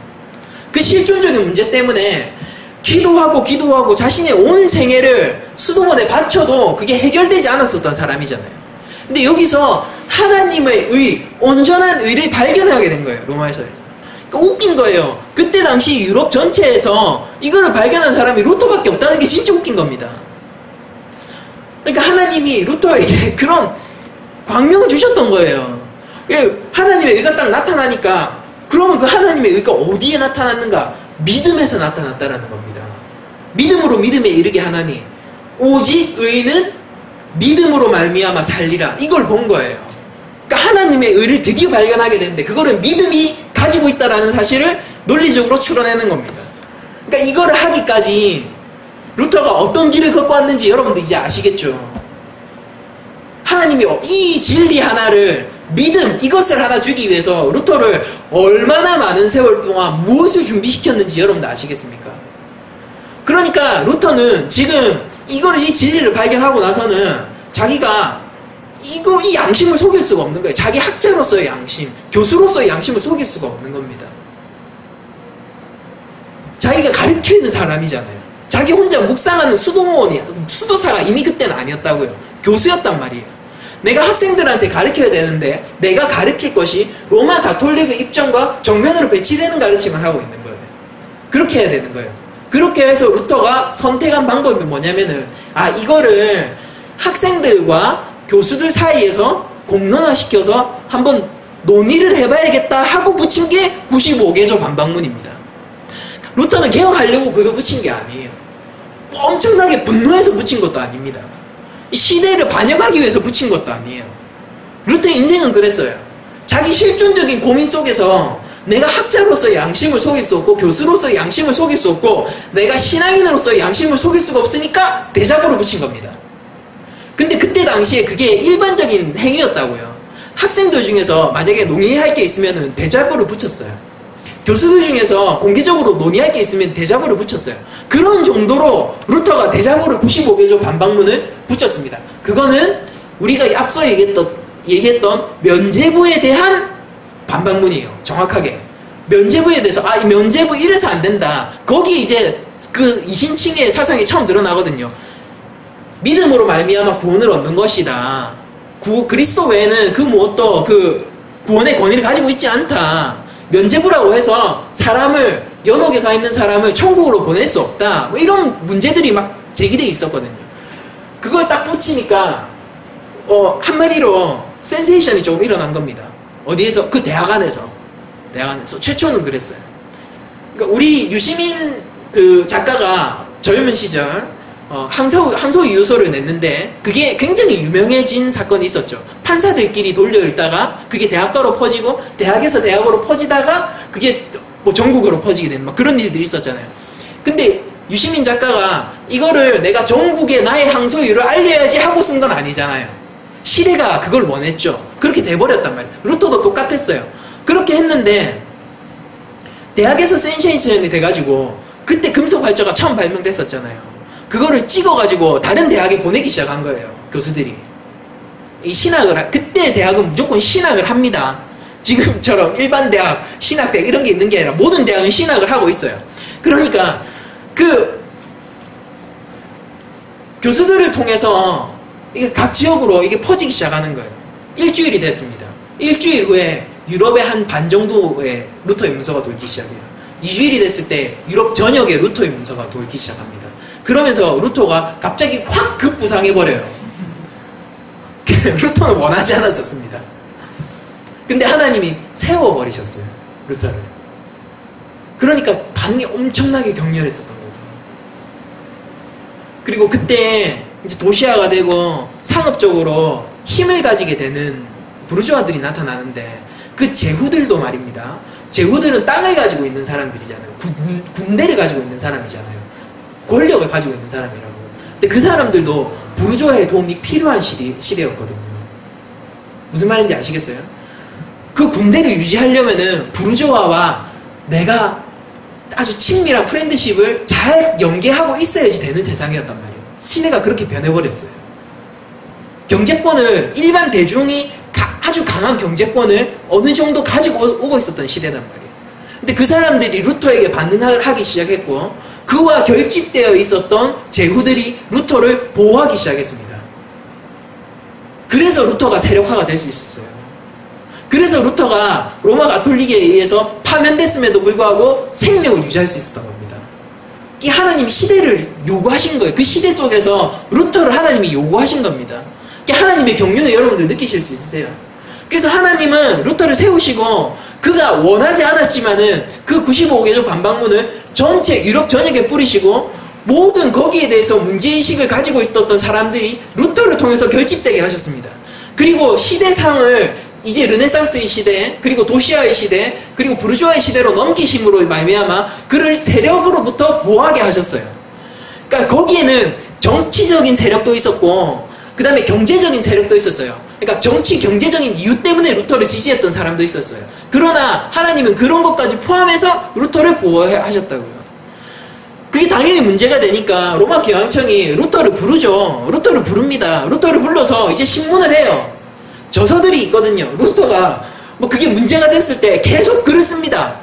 그 실존적인 문제 때문에 기도하고 자신의 온 생애를 수도원에 바쳐도 그게 해결되지 않았었던 사람이잖아요. 근데 여기서 하나님의 의, 온전한 의를 발견하게 된 거예요. 로마에서에서. 그러니까 웃긴 거예요. 그때 당시 유럽 전체에서 이거를 발견한 사람이 루터밖에 없다는 게 진짜 웃긴 겁니다. 그러니까 하나님이 루터에게 그런 광명을 주셨던 거예요. 하나님의 의가 딱 나타나니까 그러면 그 하나님의 의가 어디에 나타났는가? 믿음에서 나타났다라는 겁니다. 믿음으로 믿음에 이르게 하나니 오직 의는 믿음으로 말미암아 살리라. 이걸 본 거예요. 그러니까 하나님의 의를 드디어 발견하게 되는데 그거를 믿음이 가지고 있다라는 사실을 논리적으로 추론해내는 겁니다. 그러니까 이거를 하기까지 루터가 어떤 길을 걷고 왔는지 여러분들 이제 아시겠죠? 하나님이 이 진리 하나를 믿음 이것을 하나 주기 위해서 루터를 얼마나 많은 세월 동안 무엇을 준비시켰는지 여러분들 아시겠습니까? 그러니까 루터는 지금 이 진리를 발견하고 나서는 자기가 이 양심을 속일 수가 없는 거예요. 자기 학자로서의 양심, 교수로서의 양심을 속일 수가 없는 겁니다. 자기가 가르쳐 있는 사람이잖아요. 자기 혼자 묵상하는 수도사가 이미 그때는 아니었다고요. 교수였단 말이에요. 내가 학생들한테 가르쳐야 되는데 내가 가르칠 것이 로마 가톨릭의 입장과 정면으로 배치되는 가르침을 하고 있는 거예요. 그렇게 해야 되는 거예요. 그렇게 해서 루터가 선택한 방법이 뭐냐면은 이거를 학생들과 교수들 사이에서 공론화시켜서 한번 논의를 해봐야겠다 하고 붙인 게 95개조 반박문입니다. 루터는 개혁하려고 그거 붙인 게 아니에요. 엄청나게 분노해서 붙인 것도 아닙니다. 이 시대를 반영하기 위해서 붙인 것도 아니에요. 루터의 인생은 그랬어요. 자기 실존적인 고민 속에서 내가 학자로서의 양심을 속일 수 없고 교수로서의 양심을 속일 수 없고 내가 신앙인으로서의 양심을 속일 수가 없으니까 대잡으로 붙인 겁니다. 근데 그때 당시에 그게 일반적인 행위였다고요. 학생들 중에서 만약에 논의할 게 있으면 대잡으로 붙였어요. 교수들 중에서 공개적으로 논의할 게 있으면 대잡으로 붙였어요. 그런 정도로 루터가 대잡으로 95개조 반박문을 붙였습니다. 그거는 우리가 앞서 얘기했던 면죄부에 대한 반박문이에요. 정확하게. 면죄부에 대해서 이 면죄부 이래서 안 된다. 거기 이제 그 이신칭의 사상이 처음 드러나거든요. 믿음으로 말미암아 구원을 얻는 것이다. 그리스도 외에는 그 무엇도 그 구원의 권위를 가지고 있지 않다. 면죄부라고 해서 사람을 연옥에 가 있는 사람을 천국으로 보낼 수 없다. 뭐 이런 문제들이 막 제기되어 있었거든요. 그걸 딱 붙이니까 한마디로 센세이션이 조금 일어난 겁니다. 어디에서? 그 대학 안에서 최초는 그랬어요. 그러니까 우리 유시민 그 작가가 젊은 시절 항소 유효서를 냈는데 그게 굉장히 유명해진 사건이 있었죠. 판사들끼리 돌려 읽다가 그게 대학가로 퍼지고 대학에서 대학으로 퍼지다가 그게 뭐 전국으로 퍼지게 되는 막 그런 일들이 있었잖아요. 근데 유시민 작가가 이거를 내가 전국에 나의 항소유를 알려야지 하고 쓴 건 아니잖아요. 시대가 그걸 원했죠. 그렇게 돼버렸단 말이에요. 루터도 똑같았어요. 그렇게 했는데 대학에서 센세이션이 돼가지고 그때 금속 활자가 처음 발명됐었잖아요. 그거를 찍어가지고 다른 대학에 보내기 시작한 거예요. 교수들이. 이 신학을 그때 대학은 무조건 신학을 합니다. 지금처럼 일반 대학, 신학대학 이런 게 있는 게 아니라 모든 대학은 신학을 하고 있어요. 그러니까 그 교수들을 통해서 이게 각 지역으로 이게 퍼지기 시작하는 거예요. 일주일이 됐습니다. 일주일 후에 유럽의 한 반 정도의 루터의 문서가 돌기 시작해요. 2주일이 됐을 때 유럽 전역에 루터의 문서가 돌기 시작합니다. 그러면서 루터가 갑자기 확 급부상해버려요. 루터는 원하지 않았었습니다. 근데 하나님이 세워버리셨어요. 루터를. 그러니까 반응이 엄청나게 격렬했었던 거죠. 그리고 그때 이제 도시화가 되고 상업적으로 힘을 가지게 되는 부르주아들이 나타나는데 그 제후들도 말입니다. 제후들은 땅을 가지고 있는 사람들이잖아요. 군대를 가지고 있는 사람이잖아요. 권력을 가지고 있는 사람이라고. 근데 그 사람들도 부르주아의 도움이 필요한 시대였거든요. 무슨 말인지 아시겠어요? 그 군대를 유지하려면은 부르주아와 내가 아주 친밀한 프렌드십을 잘 연계하고 있어야지 되는 세상이었단 말이에요. 시대가 그렇게 변해버렸어요. 경제권을 일반 대중이 아주 강한 경제권을 어느 정도 가지고 오고 있었던 시대단 말이에요. 근데 그 사람들이 루터에게 반응을 하기 시작했고 그와 결집되어 있었던 제후들이 루터를 보호하기 시작했습니다. 그래서 루터가 세력화가 될 수 있었어요. 그래서 루터가 로마 가톨릭에 의해서 파면됐음에도 불구하고 생명을 유지할 수 있었던 겁니다. 이 하나님이 시대를 요구하신 거예요. 그 시대 속에서 루터를 하나님이 요구하신 겁니다. 하나님의 경륜을 여러분들 느끼실 수 있으세요? 그래서 하나님은 루터를 세우시고 그가 원하지 않았지만은 그 95개조 반박문을 전체 유럽 전역에 뿌리시고 모든 거기에 대해서 문제의식을 가지고 있었던 사람들이 루터를 통해서 결집되게 하셨습니다. 그리고 시대상을 이제 르네상스의 시대, 그리고 도시화의 시대, 그리고 부르주아의 시대로 넘기심으로 말미암아 그를 세력으로부터 보호하게 하셨어요. 그러니까 거기에는 정치적인 세력도 있었고 그 다음에 경제적인 세력도 있었어요. 그러니까 정치, 경제적인 이유 때문에 루터를 지지했던 사람도 있었어요. 그러나 하나님은 그런 것까지 포함해서 루터를 보호하셨다고요. 그게 당연히 문제가 되니까 로마 교황청이 루터를 부르죠. 루터를 부릅니다. 루터를 불러서 이제 신문을 해요. 저서들이 있거든요. 루터가 뭐 그게 문제가 됐을 때 계속 글을 씁니다.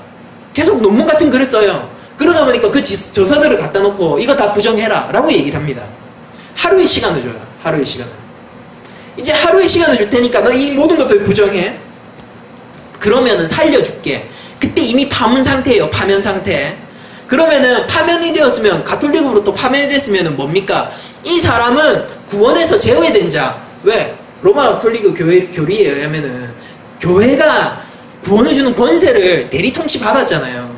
계속 논문 같은 글을 써요. 그러다 보니까 그 저서들을 갖다 놓고 이거 다 부정해라 라고 얘기를 합니다. 하루의 시간을 줘요. 하루의 시간을. 이제 하루의 시간을 줄 테니까 너 이 모든 것들 부정해. 그러면은 살려줄게. 그때 이미 파문 상태예요. 파면 상태. 그러면은 파면이 되었으면 가톨릭으로부터 파면이 됐으면은 뭡니까? 이 사람은 구원에서 제외된 자. 왜? 로마 가톨릭 교리에 의하면은 교회가 구원을 주는 권세를 대리 통치 받았잖아요.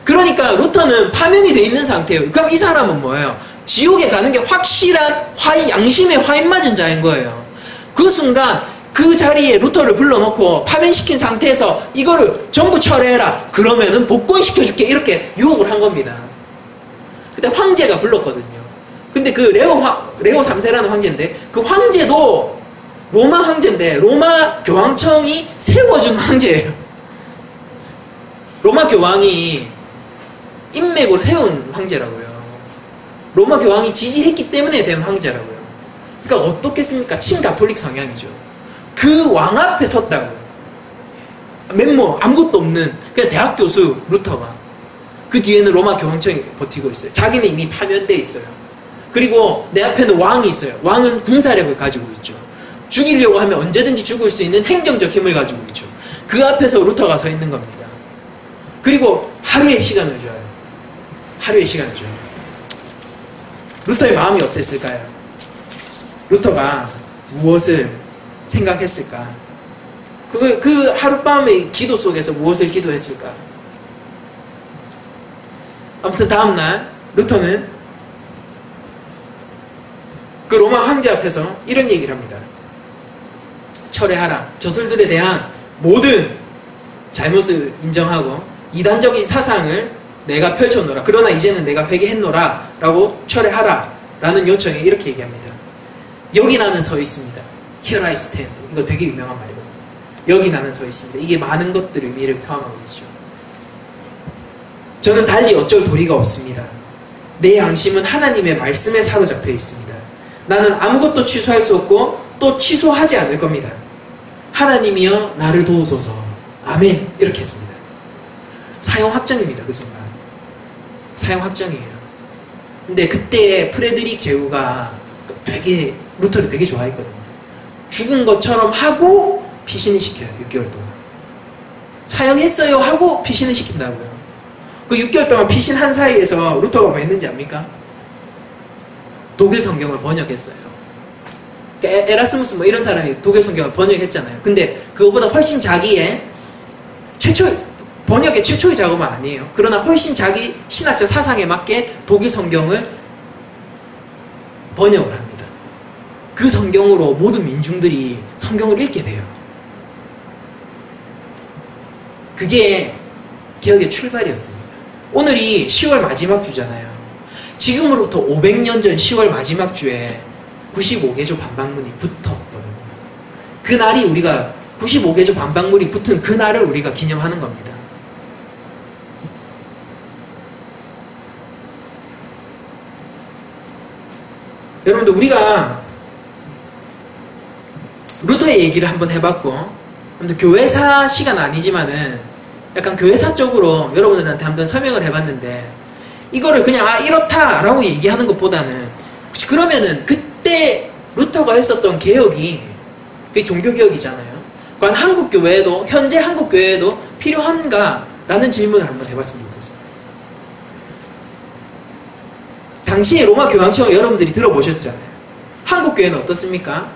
그러니까 루터는 파면이 돼 있는 상태예요. 그럼 이 사람은 뭐예요? 지옥에 가는 게 확실한 양심에 화인 맞은 자인 거예요. 그 순간 그 자리에 루터를 불러놓고 파면시킨 상태에서 이거를 전부 철회해라. 그러면은 복권시켜줄게. 이렇게 유혹을 한 겁니다. 그때 황제가 불렀거든요. 근데 그 레오 3세라는 황제인데 그 황제도 로마 황제인데 로마 교황청이 세워준 황제예요. 로마 교황이 인맥으로 세운 황제라고요. 로마 교황이 지지했기 때문에 된 황제라고요. 그러니까 어떻겠습니까? 친가톨릭 성향이죠. 그 왕 앞에 섰다고요. 맹모 아무것도 없는 그냥 대학 교수 루터가. 그 뒤에는 로마 교황청이 버티고 있어요. 자기는 이미 파면돼 있어요. 그리고 내 앞에는 왕이 있어요. 왕은 군사력을 가지고 있죠. 죽이려고 하면 언제든지 죽을 수 있는 행정적 힘을 가지고 있죠. 그 앞에서 루터가 서 있는 겁니다. 그리고 하루의 시간을 줘요. 하루의 시간을 줘요. 루터의 마음이 어땠을까요? 루터가 무엇을 생각했을까? 그 하룻밤의 기도 속에서 무엇을 기도했을까? 아무튼 다음날 루터는 그 로마 황제 앞에서 이런 얘기를 합니다. 철회하라. 저술들에 대한 모든 잘못을 인정하고 이단적인 사상을 내가 펼쳐놓으라. 그러나 이제는 내가 회개했노라 라고 철회하라 라는 요청에 이렇게 얘기합니다. 여기 나는 서 있습니다. Here I stand. 이거 되게 유명한 말이거든요. 여기 나는 서 있습니다. 이게 많은 것들의 의미를 표현하고 있죠. 저는 달리 어쩔 도리가 없습니다. 내 양심은 하나님의 말씀에 사로잡혀 있습니다. 나는 아무것도 취소할 수 없고 또 취소하지 않을 겁니다. 하나님이여 나를 도우소서. 아멘. 이렇게 했습니다. 사형 확정입니다. 그 순간. 사형 확정이에요. 근데 그때 프레드릭 제후가 되게 루터를 되게 좋아했거든요. 죽은 것처럼 하고 피신을 시켜요. 6개월 동안. 사형했어요 하고 피신을 시킨다고요. 그 6개월 동안 피신한 사이에서 루터가 뭐 했는지 압니까? 독일 성경을 번역했어요. 에라스무스 뭐 이런 사람이 독일 성경을 번역했잖아요. 근데 그거보다 훨씬 자기의 번역의 최초의 작업은 아니에요. 그러나 훨씬 자기 신학적 사상에 맞게 독일 성경을 번역을 합니다. 그 성경으로 모든 민중들이 성경을 읽게 돼요. 그게 개혁의 출발이었습니다. 오늘이 10월 마지막 주잖아요. 지금으로부터 500년 전 10월 마지막 주에 95개조 반박문이 붙었거든요. 그날이 우리가 95개조 반박문이 붙은 그날을 우리가 기념하는 겁니다. 여러분들 우리가 루터의 얘기를 한번 해봤고, 교회사 시간 아니지만은 약간 교회사 쪽으로 여러분들한테 한번 설명을 해봤는데, 이거를 그냥 이렇다라고 얘기하는 것보다는 그러면은 그때 루터가 했었던 개혁이 그게 종교개혁이잖아요. 그러니까 한국교회에도 현재 한국교회에도 필요한가라는 질문을 한번 해봤으면 좋겠어요. 당시에 로마 교황청을 여러분들이 들어보셨잖아요. 한국교회는 어떻습니까?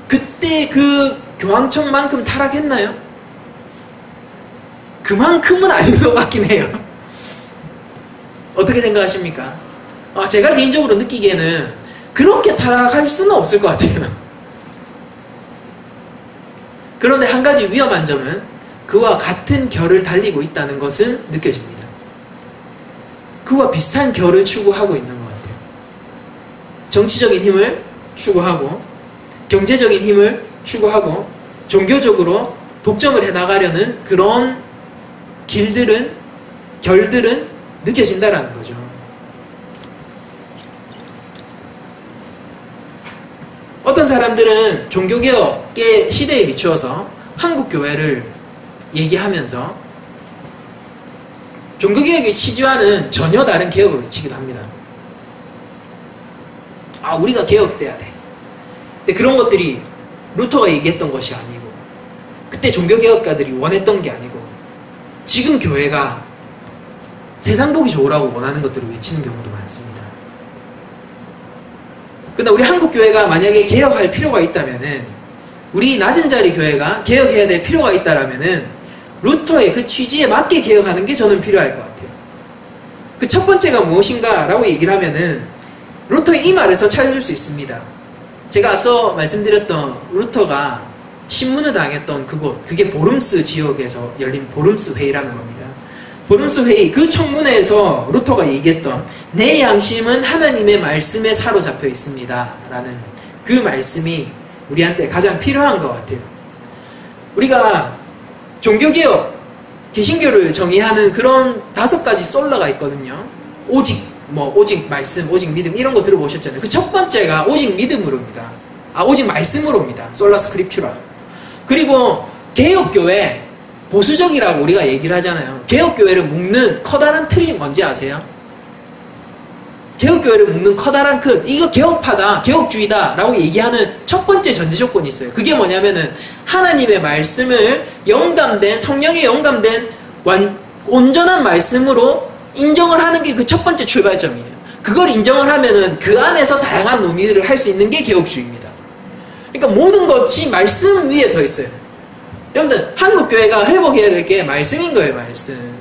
그때 그 교황청만큼 타락했나요? 그만큼은 아닌 것 같긴 해요. 어떻게 생각하십니까? 제가 개인적으로 느끼기에는 그렇게 타락할 수는 없을 것 같아요. 그런데 한 가지 위험한 점은 그와 같은 결을 달리고 있다는 것은 느껴집니다. 그와 비슷한 결을 추구하고 있는 것 같아요. 정치적인 힘을 추구하고, 경제적인 힘을 추구하고, 종교적으로 독점을 해나가려는 그런 결들은 느껴진다라는 거죠. 어떤 사람들은 종교개혁의 시대에 비추어서 한국교회를 얘기하면서 종교개혁의 취지와는 전혀 다른 개혁을 외치기도 합니다. 우리가 개혁돼야 돼. 근데 그런 것들이 루터가 얘기했던 것이 아니고, 그때 종교개혁가들이 원했던 게 아니고, 지금 교회가 세상 보기 좋으라고 원하는 것들을 외치는 경우도 많습니다. 그런데 우리 한국교회가 만약에 개혁할 필요가 있다면은, 우리 낮은 자리 교회가 개혁해야 될 필요가 있다라면은 루터의 그 취지에 맞게 개혁하는 게 저는 필요할 것 같아요. 그 첫 번째가 무엇인가 라고 얘기를 하면은 루터의 이 말에서 찾아줄 수 있습니다. 제가 앞서 말씀드렸던 루터가 신문을 당했던 그곳, 그게 보름스 지역에서 열린 보름스 회의라는 겁니다. 보름스 회의, 그 청문회에서 루터가 얘기했던 내 양심은 하나님의 말씀에 사로잡혀 있습니다 라는 그 말씀이 우리한테 가장 필요한 것 같아요. 우리가 종교개혁, 개신교를 정의하는 그런 5가지 솔라가 있거든요. 오직 말씀, 오직 믿음, 이런 거 들어보셨잖아요. 그 첫 번째가 오직 믿음으로입니다. 오직 말씀으로입니다. 솔라 스크립추라. 그리고 개혁교회, 보수적이라고 우리가 얘기를 하잖아요. 개혁교회를 묶는 커다란 틀이 뭔지 아세요? 개혁교회를 묶는 커다란 큰, 이거 개혁파다, 개혁주의다 라고 얘기하는 첫 번째 전제 조건이 있어요. 그게 뭐냐면은 하나님의 말씀을 성령에 영감된 온전한 말씀으로 인정을 하는 게 그 첫 번째 출발점이에요. 그걸 인정을 하면은 그 안에서 다양한 논의를 할 수 있는 게 개혁주의입니다. 그러니까 모든 것이 말씀 위에 서 있어요. 여러분들, 한국교회가 회복해야 될 게 말씀인 거예요, 말씀.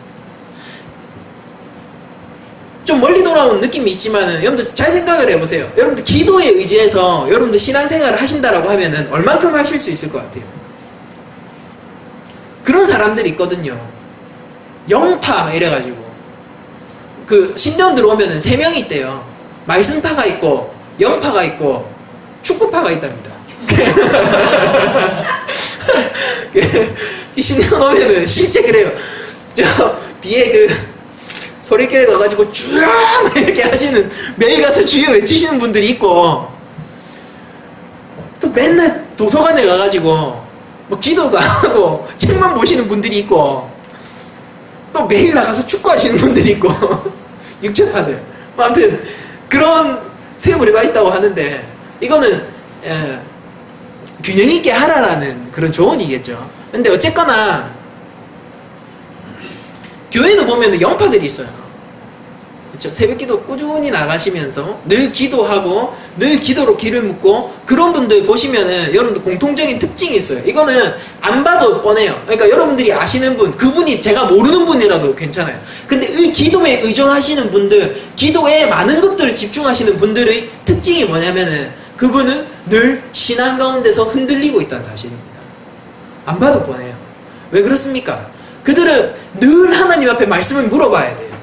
좀 멀리 돌아온 느낌이 있지만은, 여러분들 잘 생각을 해보세요. 여러분들 기도에 의지해서 여러분들 신앙생활을 하신다라고 하면은 얼만큼 하실 수 있을 것 같아요? 그런 사람들이 있거든요. 영파, 이래가지고. 그 신대원 들어오면은 3명이 있대요. 말씀파가 있고, 영파가 있고, 축구파가 있답니다. 신대원 오면은 실제 그래요. 저 뒤에 그 소리결에 넣어가지고 쭉 이렇게 하시는, 매일 가서 주여 외치시는 분들이 있고, 또 맨날 도서관에 가가지고 뭐 기도도 안 하고 책만 보시는 분들이 있고, 또 매일 나가서 축구하시는 분들이 있고, 육체파들. 아무튼 그런 세 무리가 있다고 하는데, 이거는 균형 있게 하라라는 그런 조언이겠죠. 근데 어쨌거나 교회도 보면 영파들이 있어요. 그렇죠? 새벽기도 꾸준히 나가시면서 늘 기도하고 늘 기도로 길을 묻고 그런 분들 보시면은 여러분들 공통적인 특징이 있어요. 이거는 안 봐도 뻔해요. 그러니까 여러분들이 아시는 분, 그분이 제가 모르는 분이라도 괜찮아요. 근데 이 기도에 의존하시는 분들, 기도에 많은 것들을 집중하시는 분들의 특징이 뭐냐면은 그분은 늘 신앙 가운데서 흔들리고 있다는 사실입니다. 안 봐도 뻔해요. 왜 그렇습니까? 그들은 늘 하나님 앞에 말씀을 물어봐야 돼요.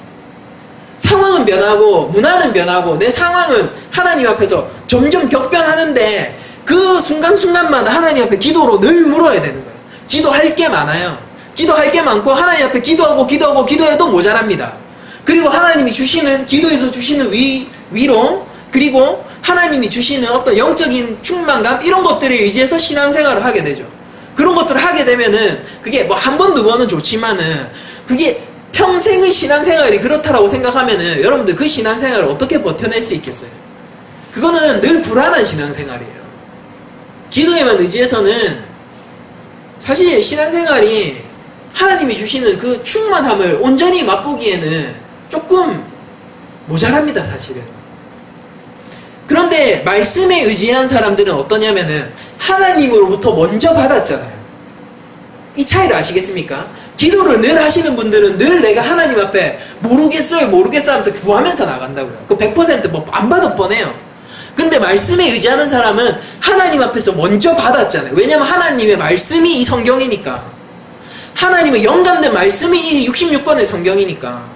상황은 변하고 문화는 변하고 내 상황은 하나님 앞에서 점점 격변하는데 그 순간순간마다 하나님 앞에 기도로 늘 물어야 되는 거예요. 기도할 게 많아요. 기도할 게 많고 하나님 앞에 기도해도 모자랍니다. 그리고 하나님이 주시는 기도에서 주시는 위로 그리고 하나님이 주시는 어떤 영적인 충만감 이런 것들에 의지해서 신앙생활을 하게 되죠. 그런 것들을 하게 되면은 그게 뭐 한 번, 두 번은 좋지만은 그게 평생의 신앙생활이 그렇다라고 생각하면은 여러분들 그 신앙생활을 어떻게 버텨낼 수 있겠어요? 그거는 늘 불안한 신앙생활이에요. 기도에만 의지해서는 사실 신앙생활이 하나님이 주시는 그 충만함을 온전히 맛보기에는 조금 모자랍니다, 사실은. 그런데 말씀에 의지한 사람들은 어떠냐면은 하나님으로부터 먼저 받았잖아요. 이 차이를 아시겠습니까? 기도를 늘 하시는 분들은 늘 내가 하나님 앞에 모르겠어요 하면서 구하면서 나간다고요. 그 100% 뭐 안 봐도 뻔해요. 근데 말씀에 의지하는 사람은 하나님 앞에서 먼저 받았잖아요. 왜냐면 하나님의 말씀이 이 성경이니까. 하나님의 영감된 말씀이 이 66권의 성경이니까.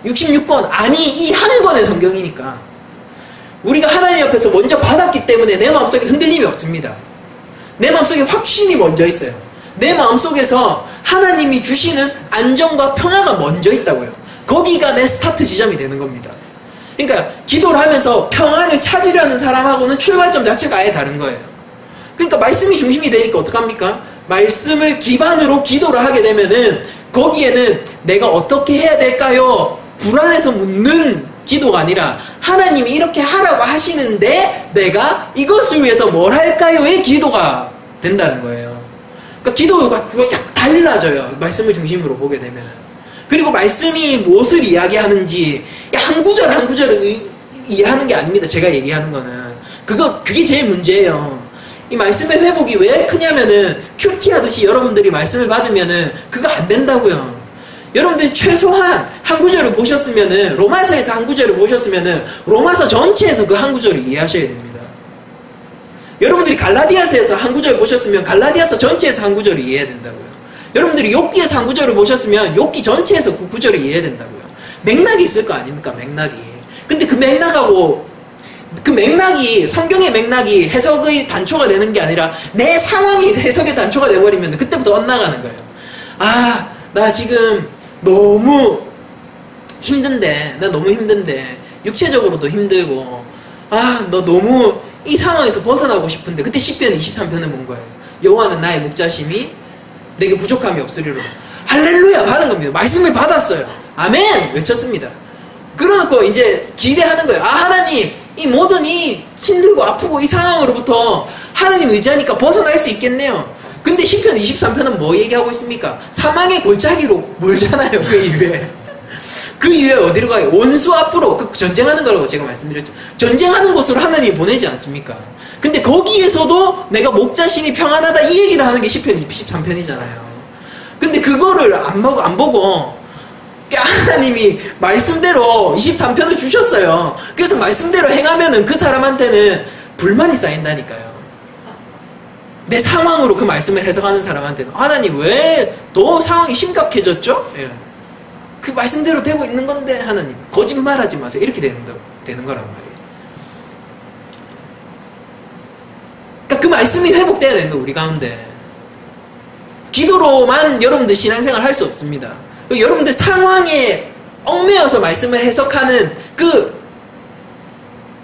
66권 아니 이 한 권의 성경이니까. 우리가 하나님 앞에서 먼저 받았기 때문에 내 마음속에 흔들림이 없습니다. 내 마음속에 확신이 먼저 있어요. 내 마음속에서 하나님이 주시는 안정과 평화가 먼저 있다고요. 거기가 내 스타트 지점이 되는 겁니다. 그러니까 기도를 하면서 평안을 찾으려는 사람하고는 출발점 자체가 아예 다른 거예요. 그러니까 말씀이 중심이 되니까 어떡합니까? 말씀을 기반으로 기도를 하게 되면은 거기에는 내가 어떻게 해야 될까요? 불안해서 묻는 기도가 아니라 하나님이 이렇게 하라고 하시는데 내가 이것을 위해서 뭘 할까요?의 기도가 된다는 거예요. 그러니까 기도가 약 달라져요. 말씀을 중심으로 보게 되면. 그리고 말씀이 무엇을 이야기하는지 한 구절 한 구절을 이해하는 게 아닙니다. 제가 얘기하는 거는. 그게 제일 문제예요. 이 말씀의 회복이 왜 크냐면은 큐티 하듯이 여러분들이 말씀을 받으면은 그거 안 된다고요. 여러분들이 최소한 한 구절을 보셨으면은 로마서에서 한 구절을 보셨으면은 로마서 전체에서 그 한 구절을 이해하셔야 됩니다. 여러분들이 갈라디아서에서 한 구절을 보셨으면 갈라디아서 전체에서 한 구절을 이해해야 된다고요. 여러분들이 욥기에서 한 구절을 보셨으면 욥기 전체에서 그 구절을 이해해야 된다고요. 맥락이 있을 거 아닙니까? 맥락이. 근데 그 맥락이 성경의 맥락이 해석의 단초가 되는 게 아니라 내 상황이 해석의 단초가 되어버리면 그때부터 엇나가는 거예요. 아, 나 지금 너무 힘든데 육체적으로도 힘들고 아, 너 너무 이 상황에서 벗어나고 싶은데 그때 시편 23편을 본 거예요. 여호와는 나의 목자심이 내게 부족함이 없으리로다. 할렐루야 받은 겁니다. 말씀을 받았어요. 아멘 외쳤습니다. 그러놓고 이제 기대하는 거예요. 아, 하나님 이 모든 이 힘들고 아프고 이 상황으로부터 하나님 의지하니까 벗어날 수 있겠네요. 근데 시편 23편은 뭐 얘기하고 있습니까? 사망의 골짜기로 몰잖아요. 그 이후에 어디로 가요? 원수 앞으로 그 전쟁하는 거라고 제가 말씀드렸죠. 전쟁하는 곳으로 하나님이 보내지 않습니까? 근데 거기에서도 내가 목자신이 평안하다 이 얘기를 하는 게 시편 23편이잖아요. 근데 그거를 안 보고 하나님이 말씀대로 23편을 주셨어요. 그래서 말씀대로 행하면은 그 사람한테는 불만이 쌓인다니까요. 내 상황으로 그 말씀을 해석하는 사람한테는 하나님 왜 더 상황이 심각해졌죠? 그 말씀대로 되고 있는 건데 하나님 거짓말하지 마세요. 이렇게 되는 거란 말이에요. 그러니까 그 말씀이 회복돼야 되는 거예요. 우리 가운데. 기도로만 여러분들 신앙생활 할 수 없습니다. 여러분들 상황에 얽매여서 말씀을 해석하는 그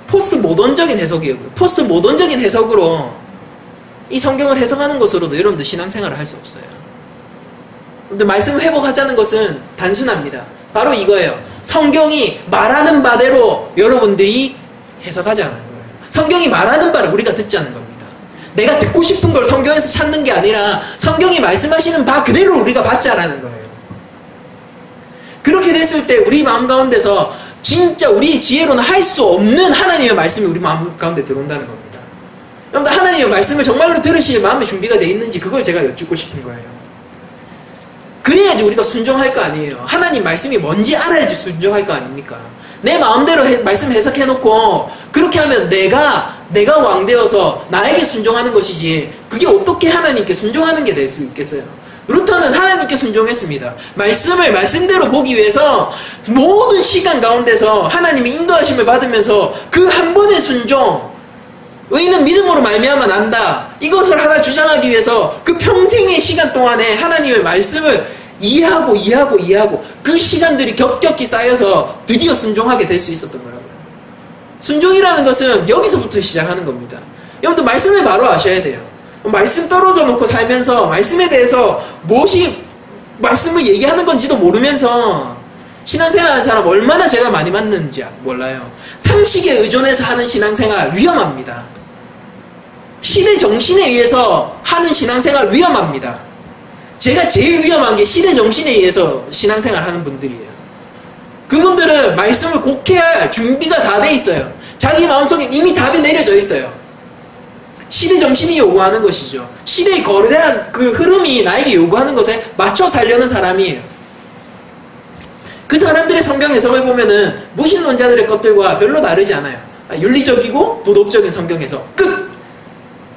포스트 모던적인 해석이에요. 포스트 모던적인 해석으로 이 성경을 해석하는 것으로도 여러분들 신앙생활을 할 수 없어요. 근데 말씀을 회복하자는 것은 단순합니다. 바로 이거예요. 성경이 말하는 바대로 여러분들이 해석하지 않는 거예요. 성경이 말하는 바를 우리가 듣지 않는 겁니다. 내가 듣고 싶은 걸 성경에서 찾는 게 아니라 성경이 말씀하시는 바 그대로 우리가 받자라는 거예요. 그렇게 됐을 때 우리 마음 가운데서 진짜 우리 지혜로는 할 수 없는 하나님의 말씀이 우리 마음 가운데 들어온다는 겁니다. 여러분들 하나님의 말씀을 정말로 들으실 마음의 준비가 되어 있는지 그걸 제가 여쭙고 싶은 거예요. 그래야지 우리가 순종할 거 아니에요. 하나님 말씀이 뭔지 알아야지 순종할 거 아닙니까? 내 마음대로 말씀 해석해놓고 그렇게 하면 내가 왕 되어서 나에게 순종하는 것이지 그게 어떻게 하나님께 순종하는 게 될 수 있겠어요? 루터는 하나님께 순종했습니다. 말씀을 말씀대로 보기 위해서 모든 시간 가운데서 하나님의 인도하심을 받으면서 그 한 번의 순종, 의인은 믿음으로 말미암아 난다, 이것을 하나 주장하기 위해서 그 평생의 시간 동안에 하나님의 말씀을 이해하고 그 시간들이 겹겹이 쌓여서 드디어 순종하게 될 수 있었던 거라고요. 순종이라는 것은 여기서부터 시작하는 겁니다. 여러분들 말씀을 바로 아셔야 돼요. 말씀 떨어져 놓고 살면서 말씀에 대해서 무엇이 말씀을 얘기하는 건지도 모르면서 신앙생활하는 사람 얼마나 제가 많이 만났는지 몰라요. 상식에 의존해서 하는 신앙생활 위험합니다. 시대 정신에 의해서 하는 신앙생활 위험합니다. 제가 제일 위험한 게 시대 정신에 의해서 신앙생활 하는 분들이에요. 그분들은 말씀을 곡해할 준비가 다 돼 있어요. 자기 마음속에 이미 답이 내려져 있어요. 시대 정신이 요구하는 것이죠. 시대의 거대한 그 흐름이 나에게 요구하는 것에 맞춰 살려는 사람이에요. 그 사람들의 성경 해석을 보면은 무신론자들의 것들과 별로 다르지 않아요. 윤리적이고 도덕적인 성경 해석 끝!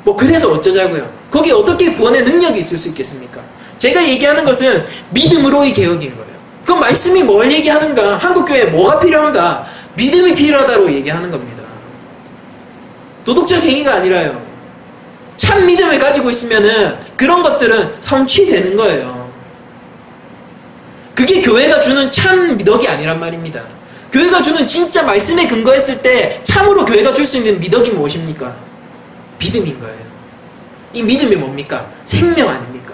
뭐 그래서 어쩌자고요. 거기에 어떻게 구원의 능력이 있을 수 있겠습니까? 제가 얘기하는 것은 믿음으로의 개혁인 거예요. 그럼 말씀이 뭘 얘기하는가? 한국교회에 뭐가 필요한가? 믿음이 필요하다고 얘기하는 겁니다. 도덕적 행위가 아니라요. 참 믿음을 가지고 있으면은 그런 것들은 성취되는 거예요. 그게 교회가 주는 참 미덕이 아니란 말입니다. 교회가 주는 진짜 말씀에 근거했을 때 참으로 교회가 줄 수 있는 미덕이 무엇입니까? 믿음인 거예요. 이 믿음이 뭡니까? 생명 아닙니까?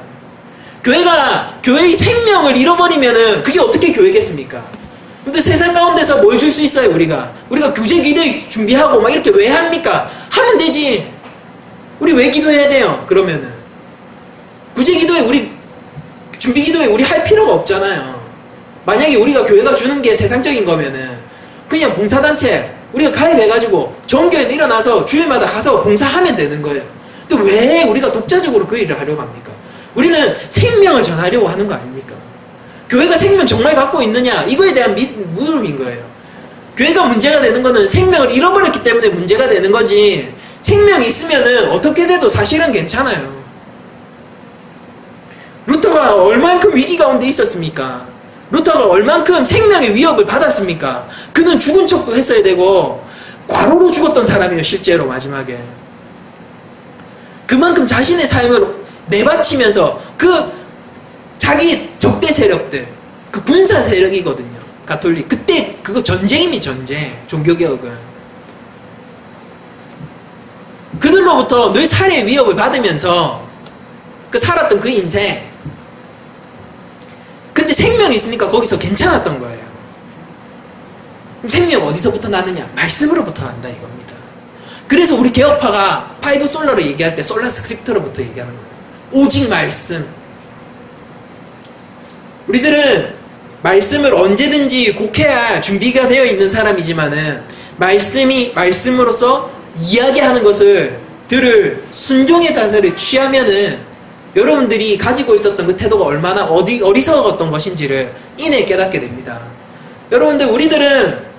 교회가 교회의 생명을 잃어버리면은 그게 어떻게 교회겠습니까? 근데 세상 가운데서 뭘 줄 수 있어요? 우리가 구제 기도회 준비하고 막 이렇게 왜 합니까? 하면 되지. 우리 왜 기도해야 돼요? 그러면은 구제 기도회 우리 준비 기도회 우리 할 필요가 없잖아요. 만약에 우리가 교회가 주는 게 세상적인 거면은 그냥 봉사단체 우리가 가입해가지고 종교에 일어나서 주일마다 가서 봉사하면 되는 거예요. 또 왜 우리가 독자적으로 그 일을 하려고 합니까? 우리는 생명을 전하려고 하는 거 아닙니까? 교회가 생명 정말 갖고 있느냐? 이거에 대한 물음인 거예요. 교회가 문제가 되는 거는 생명을 잃어버렸기 때문에 문제가 되는 거지, 생명이 있으면은 어떻게 돼도 사실은 괜찮아요. 루터가 얼만큼 위기 가운데 있었습니까? 루터가 얼만큼 생명의 위협을 받았습니까? 그는 죽은 척도 했어야 되고 과로로 죽었던 사람이에요. 실제로 마지막에 그만큼 자신의 삶을 내바치면서 그 자기 적대 세력들, 그 군사 세력이거든요. 가톨릭. 그때 그거 전쟁이미 전쟁. 종교개혁은 그들로부터 늘 살해의 위협을 받으면서 살았던 그 인생. 근데 생명이 있으니까 거기서 괜찮았던 거예요. 그럼 생명 어디서부터 나느냐? 말씀으로부터 난다 이겁니다. 그래서 우리 개혁파가 파이브 솔라로 얘기할 때 솔라 스크립트로부터 얘기하는 거예요. 오직 말씀. 우리들은 말씀을 언제든지 곡해야 준비가 되어 있는 사람이지만은 말씀이 말씀으로서 이야기하는 것을 들을 순종의 자세를 취하면은 여러분들이 가지고 있었던 그 태도가 얼마나 어리석었던 것인지를 이내 깨닫게 됩니다. 여러분들, 우리들은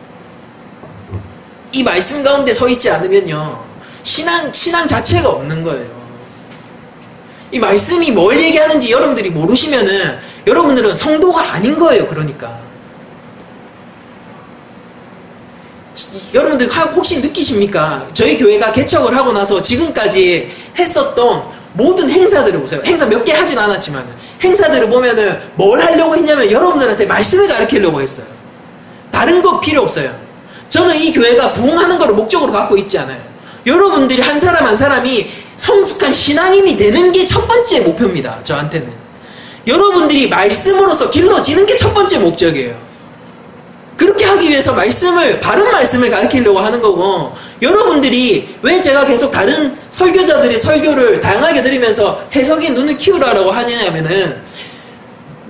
이 말씀 가운데 서 있지 않으면요, 신앙 자체가 없는 거예요. 이 말씀이 뭘 얘기하는지 여러분들이 모르시면은 여러분들은 성도가 아닌 거예요. 그러니까 여러분들 혹시 느끼십니까? 저희 교회가 개척을 하고 나서 지금까지 했었던 모든 행사들을 보세요. 행사 몇 개 하진 않았지만 행사들을 보면은 뭘 하려고 했냐면 여러분들한테 말씀을 가르치려고 했어요. 다른 거 필요 없어요. 저는 이 교회가 부흥하는 걸 목적으로 갖고 있지 않아요. 여러분들이 한 사람 한 사람이 성숙한 신앙인이 되는 게 첫 번째 목표입니다. 저한테는 여러분들이 말씀으로서 길러지는 게 첫 번째 목적이에요. 그렇게 하기 위해서 바른 말씀을 가르치려고 하는 거고, 여러분들이 왜 제가 계속 다른 설교자들의 설교를 다양하게 들으면서 해석의 눈을 키우라고 하냐면은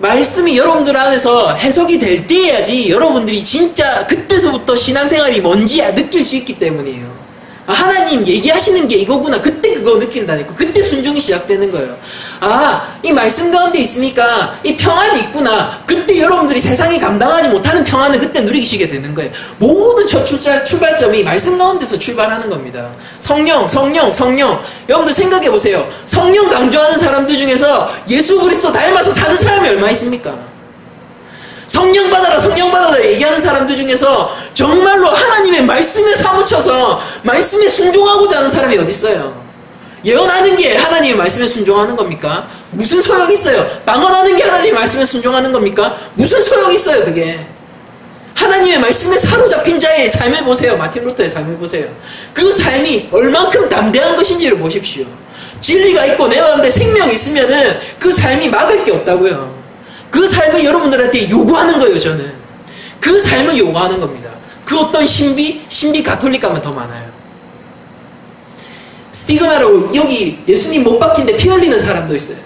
말씀이 여러분들 안에서 해석이 될 때야지 여러분들이 진짜 그때서부터 신앙생활이 뭔지 느낄 수 있기 때문이에요. 아, 하나님 얘기하시는 게 이거구나. 그때 그거 느낀다니까. 그때 순종이 시작되는 거예요. 아, 이 말씀 가운데 있으니까 이 평안이 있구나. 그때 여러분들이 세상이 감당하지 못하는 평안을 그때 누리시게 되는 거예요. 모든 첫 출발점이 말씀 가운데서 출발하는 겁니다. 성령. 여러분들 생각해 보세요. 성령 강조하는 사람들 중에서 예수 그리스도 닮아서 사는 사람이 얼마 있습니까? 성령 받아라 얘기하는 사람들 중에서 정말로 하나님의 말씀에 사무쳐서 말씀에 순종하고자 하는 사람이 어디 있어요? 예언하는 게 하나님의 말씀에 순종하는 겁니까? 무슨 소용이 있어요? 방언하는 게 하나님의 말씀에 순종하는 겁니까? 무슨 소용이 있어요 그게? 하나님의 말씀에 사로잡힌 자의 삶을 보세요. 마틴 루터의 삶을 보세요. 그 삶이 얼만큼 담대한 것인지를 보십시오. 진리가 있고 내 마음에 생명이 있으면은 그 삶이 막을 게 없다고요. 그 삶을 여러분들한테 요구하는 거예요. 저는 그 삶을 요구하는 겁니다. 그 어떤 신비 가톨릭 가면 더 많아요. 스티그마로 여기 예수님 못 박힌데 피 흘리는 사람도 있어요.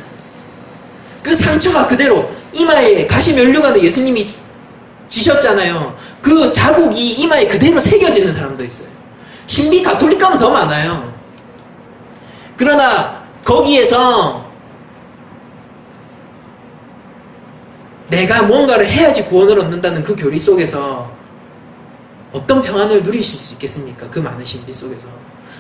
그 상처가 그대로 이마에 가시 면류관을 예수님이 지셨잖아요. 그 자국이 이마에 그대로 새겨지는 사람도 있어요. 신비 가톨릭 가면 더 많아요. 그러나 거기에서 내가 뭔가를 해야지 구원을 얻는다는 그 교리 속에서 어떤 평안을 누리실 수 있겠습니까? 그 많은 신비 속에서.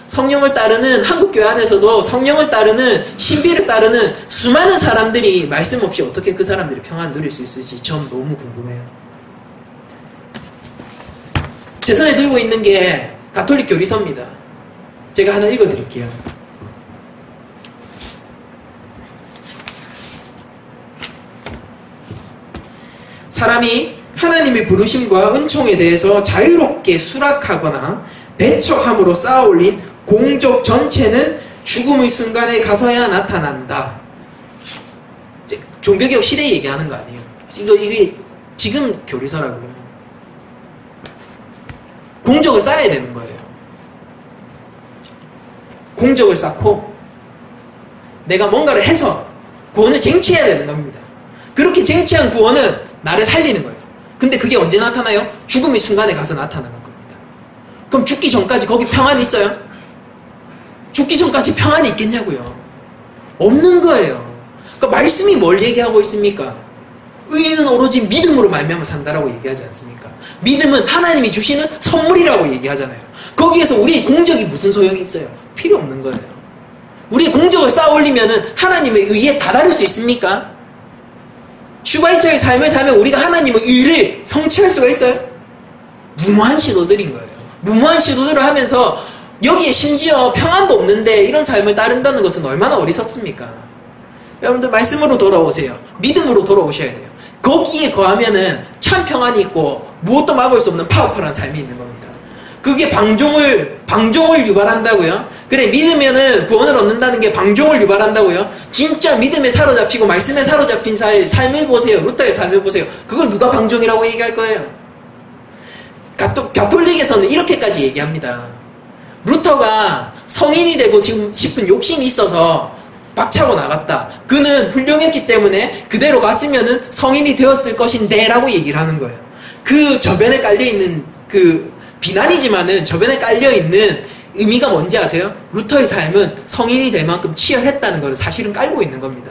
성령을 따르는 한국교회 안에서도 성령을 따르는 신비를 따르는 수많은 사람들이 말씀 없이 어떻게 그 사람들이 평안을 누릴 수 있을지 전 너무 궁금해요. 제 손에 들고 있는 게 가톨릭 교리서입니다. 제가 하나 읽어드릴게요. 사람이 하나님의 부르심과 은총에 대해서 자유롭게 수락하거나 배척함으로 쌓아올린 공적 전체는 죽음의 순간에 가서야 나타난다. 종교개혁 시대 얘기하는 거 아니에요. 이게 지금 교리서라고요. 공적을 쌓아야 되는 거예요. 공적을 쌓고 내가 뭔가를 해서 구원을 쟁취해야 되는 겁니다. 그렇게 쟁취한 구원은 나를 살리는 거예요. 근데 그게 언제 나타나요? 죽음의 순간에 가서 나타나는 겁니다. 그럼 죽기 전까지 거기 평안이 있어요? 죽기 전까지 평안이 있겠냐고요? 없는 거예요. 그러니까 말씀이 뭘 얘기하고 있습니까? 의인은 오로지 믿음으로 말미암아 산다라고 얘기하지 않습니까? 믿음은 하나님이 주시는 선물이라고 얘기하잖아요. 거기에서 우리의 공적이 무슨 소용이 있어요? 필요 없는 거예요. 우리의 공적을 쌓아 올리면은 하나님의 의에 다다를 수 있습니까? 슈바이처의 삶을 살면 우리가 하나님의 의를 성취할 수가 있어요? 무모한 시도들인 거예요. 무모한 시도들을 하면서 여기에 심지어 평안도 없는데 이런 삶을 따른다는 것은 얼마나 어리석습니까? 여러분들 말씀으로 돌아오세요. 믿음으로 돌아오셔야 돼요. 거기에 거하면은 참 평안이 있고 무엇도 막을 수 없는 파워풀한 삶이 있는 겁니다. 그게 방종을 유발한다고요? 그래, 믿으면은 구원을 얻는다는 게 방종을 유발한다고요? 진짜 믿음에 사로잡히고 말씀에 사로잡힌 자의 삶을 보세요. 루터의 삶을 보세요. 그걸 누가 방종이라고 얘기할 거예요? 가톨릭에서는 이렇게까지 얘기합니다. 루터가 성인이 되고 싶은 욕심이 있어서 박차고 나갔다. 그는 훌륭했기 때문에 그대로 갔으면은 성인이 되었을 것인데 라고 얘기를 하는 거예요. 그 저변에 깔려있는 그 비난이지만은 저변에 깔려있는 의미가 뭔지 아세요? 루터의 삶은 성인이 될 만큼 치열했다는 걸 사실은 깔고 있는 겁니다.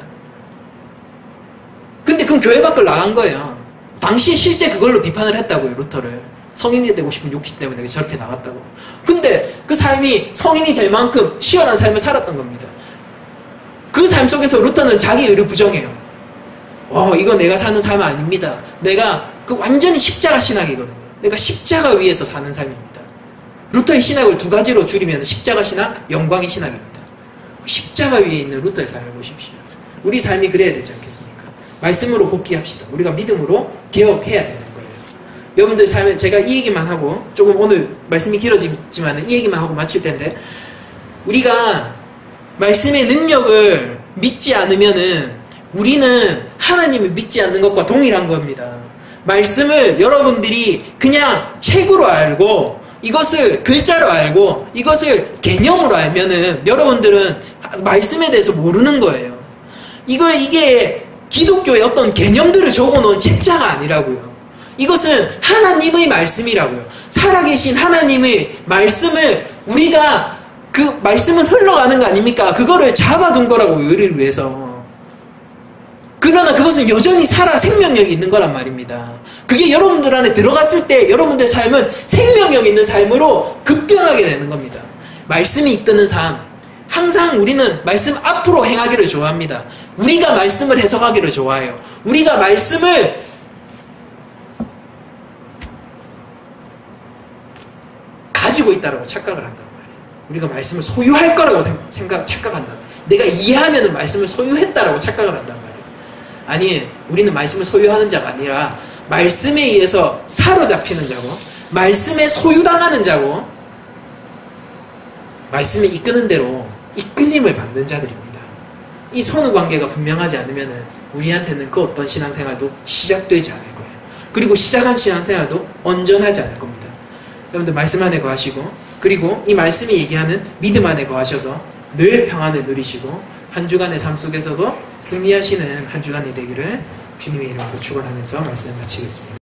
근데 그건 교회 밖을 나간 거예요. 당시 실제 그걸로 비판을 했다고요, 루터를. 성인이 되고 싶은 욕심 때문에 저렇게 나갔다고. 근데 그 삶이 성인이 될 만큼 치열한 삶을 살았던 겁니다. 그 삶 속에서 루터는 자기 의를 부정해요. 이거 내가 사는 삶 아닙니다. 내가 그 완전히 십자가 신학이거든요. 내가 십자가 위에서 사는 삶입니다. 루터의 신학을 두 가지로 줄이면 십자가 신학, 영광의 신학입니다. 십자가 위에 있는 루터의 삶을 보십시오. 우리 삶이 그래야 되지 않겠습니까? 말씀으로 복귀합시다. 우리가 믿음으로 개혁해야 되는 거예요. 여러분들 삶에 제가 이 얘기만 하고 조금 오늘 말씀이 길어지지만 이 얘기만 하고 마칠 텐데 우리가 말씀의 능력을 믿지 않으면은 우리는 하나님을 믿지 않는 것과 동일한 겁니다. 말씀을 여러분들이 그냥 책으로 알고 이것을 글자로 알고 이것을 개념으로 알면은 여러분들은 말씀에 대해서 모르는 거예요. 이게 기독교의 어떤 개념들을 적어놓은 책자가 아니라고요. 이것은 하나님의 말씀이라고요. 살아계신 하나님의 말씀을 우리가 그 말씀은 흘러가는 거 아닙니까? 그거를 잡아둔 거라고 우리를 위해서. 그러나 그것은 여전히 살아 생명력이 있는 거란 말입니다. 그게 여러분들 안에 들어갔을 때 여러분들 삶은 생명력 있는 삶으로 급변하게 되는 겁니다. 말씀이 이끄는 삶. 항상 우리는 말씀 앞으로 행하기를 좋아합니다. 우리가 말씀을 해석하기를 좋아해요. 우리가 말씀을 가지고 있다고 착각을 한단 말이에요. 우리가 말씀을 소유할 거라고 착각한다. 내가 이해하면 말씀을 소유했다라고 착각을 한단 말이에요. 아니, 우리는 말씀을 소유하는 자가 아니라 말씀에 의해서 사로잡히는 자고, 말씀에 소유당하는 자고, 말씀에 이끄는 대로 이끌림을 받는 자들입니다. 이 선후관계가 분명하지 않으면 우리한테는 그 어떤 신앙생활도 시작되지 않을 거예요. 그리고 시작한 신앙생활도 온전하지 않을 겁니다. 여러분들 말씀 안에 거하시고, 그리고 이 말씀이 얘기하는 믿음 안에 거하셔서 늘 평안을 누리시고 한 주간의 삶 속에서도 승리하시는 한 주간이 되기를 주님의 이름으로 축원하면서 말씀을 마치겠습니다.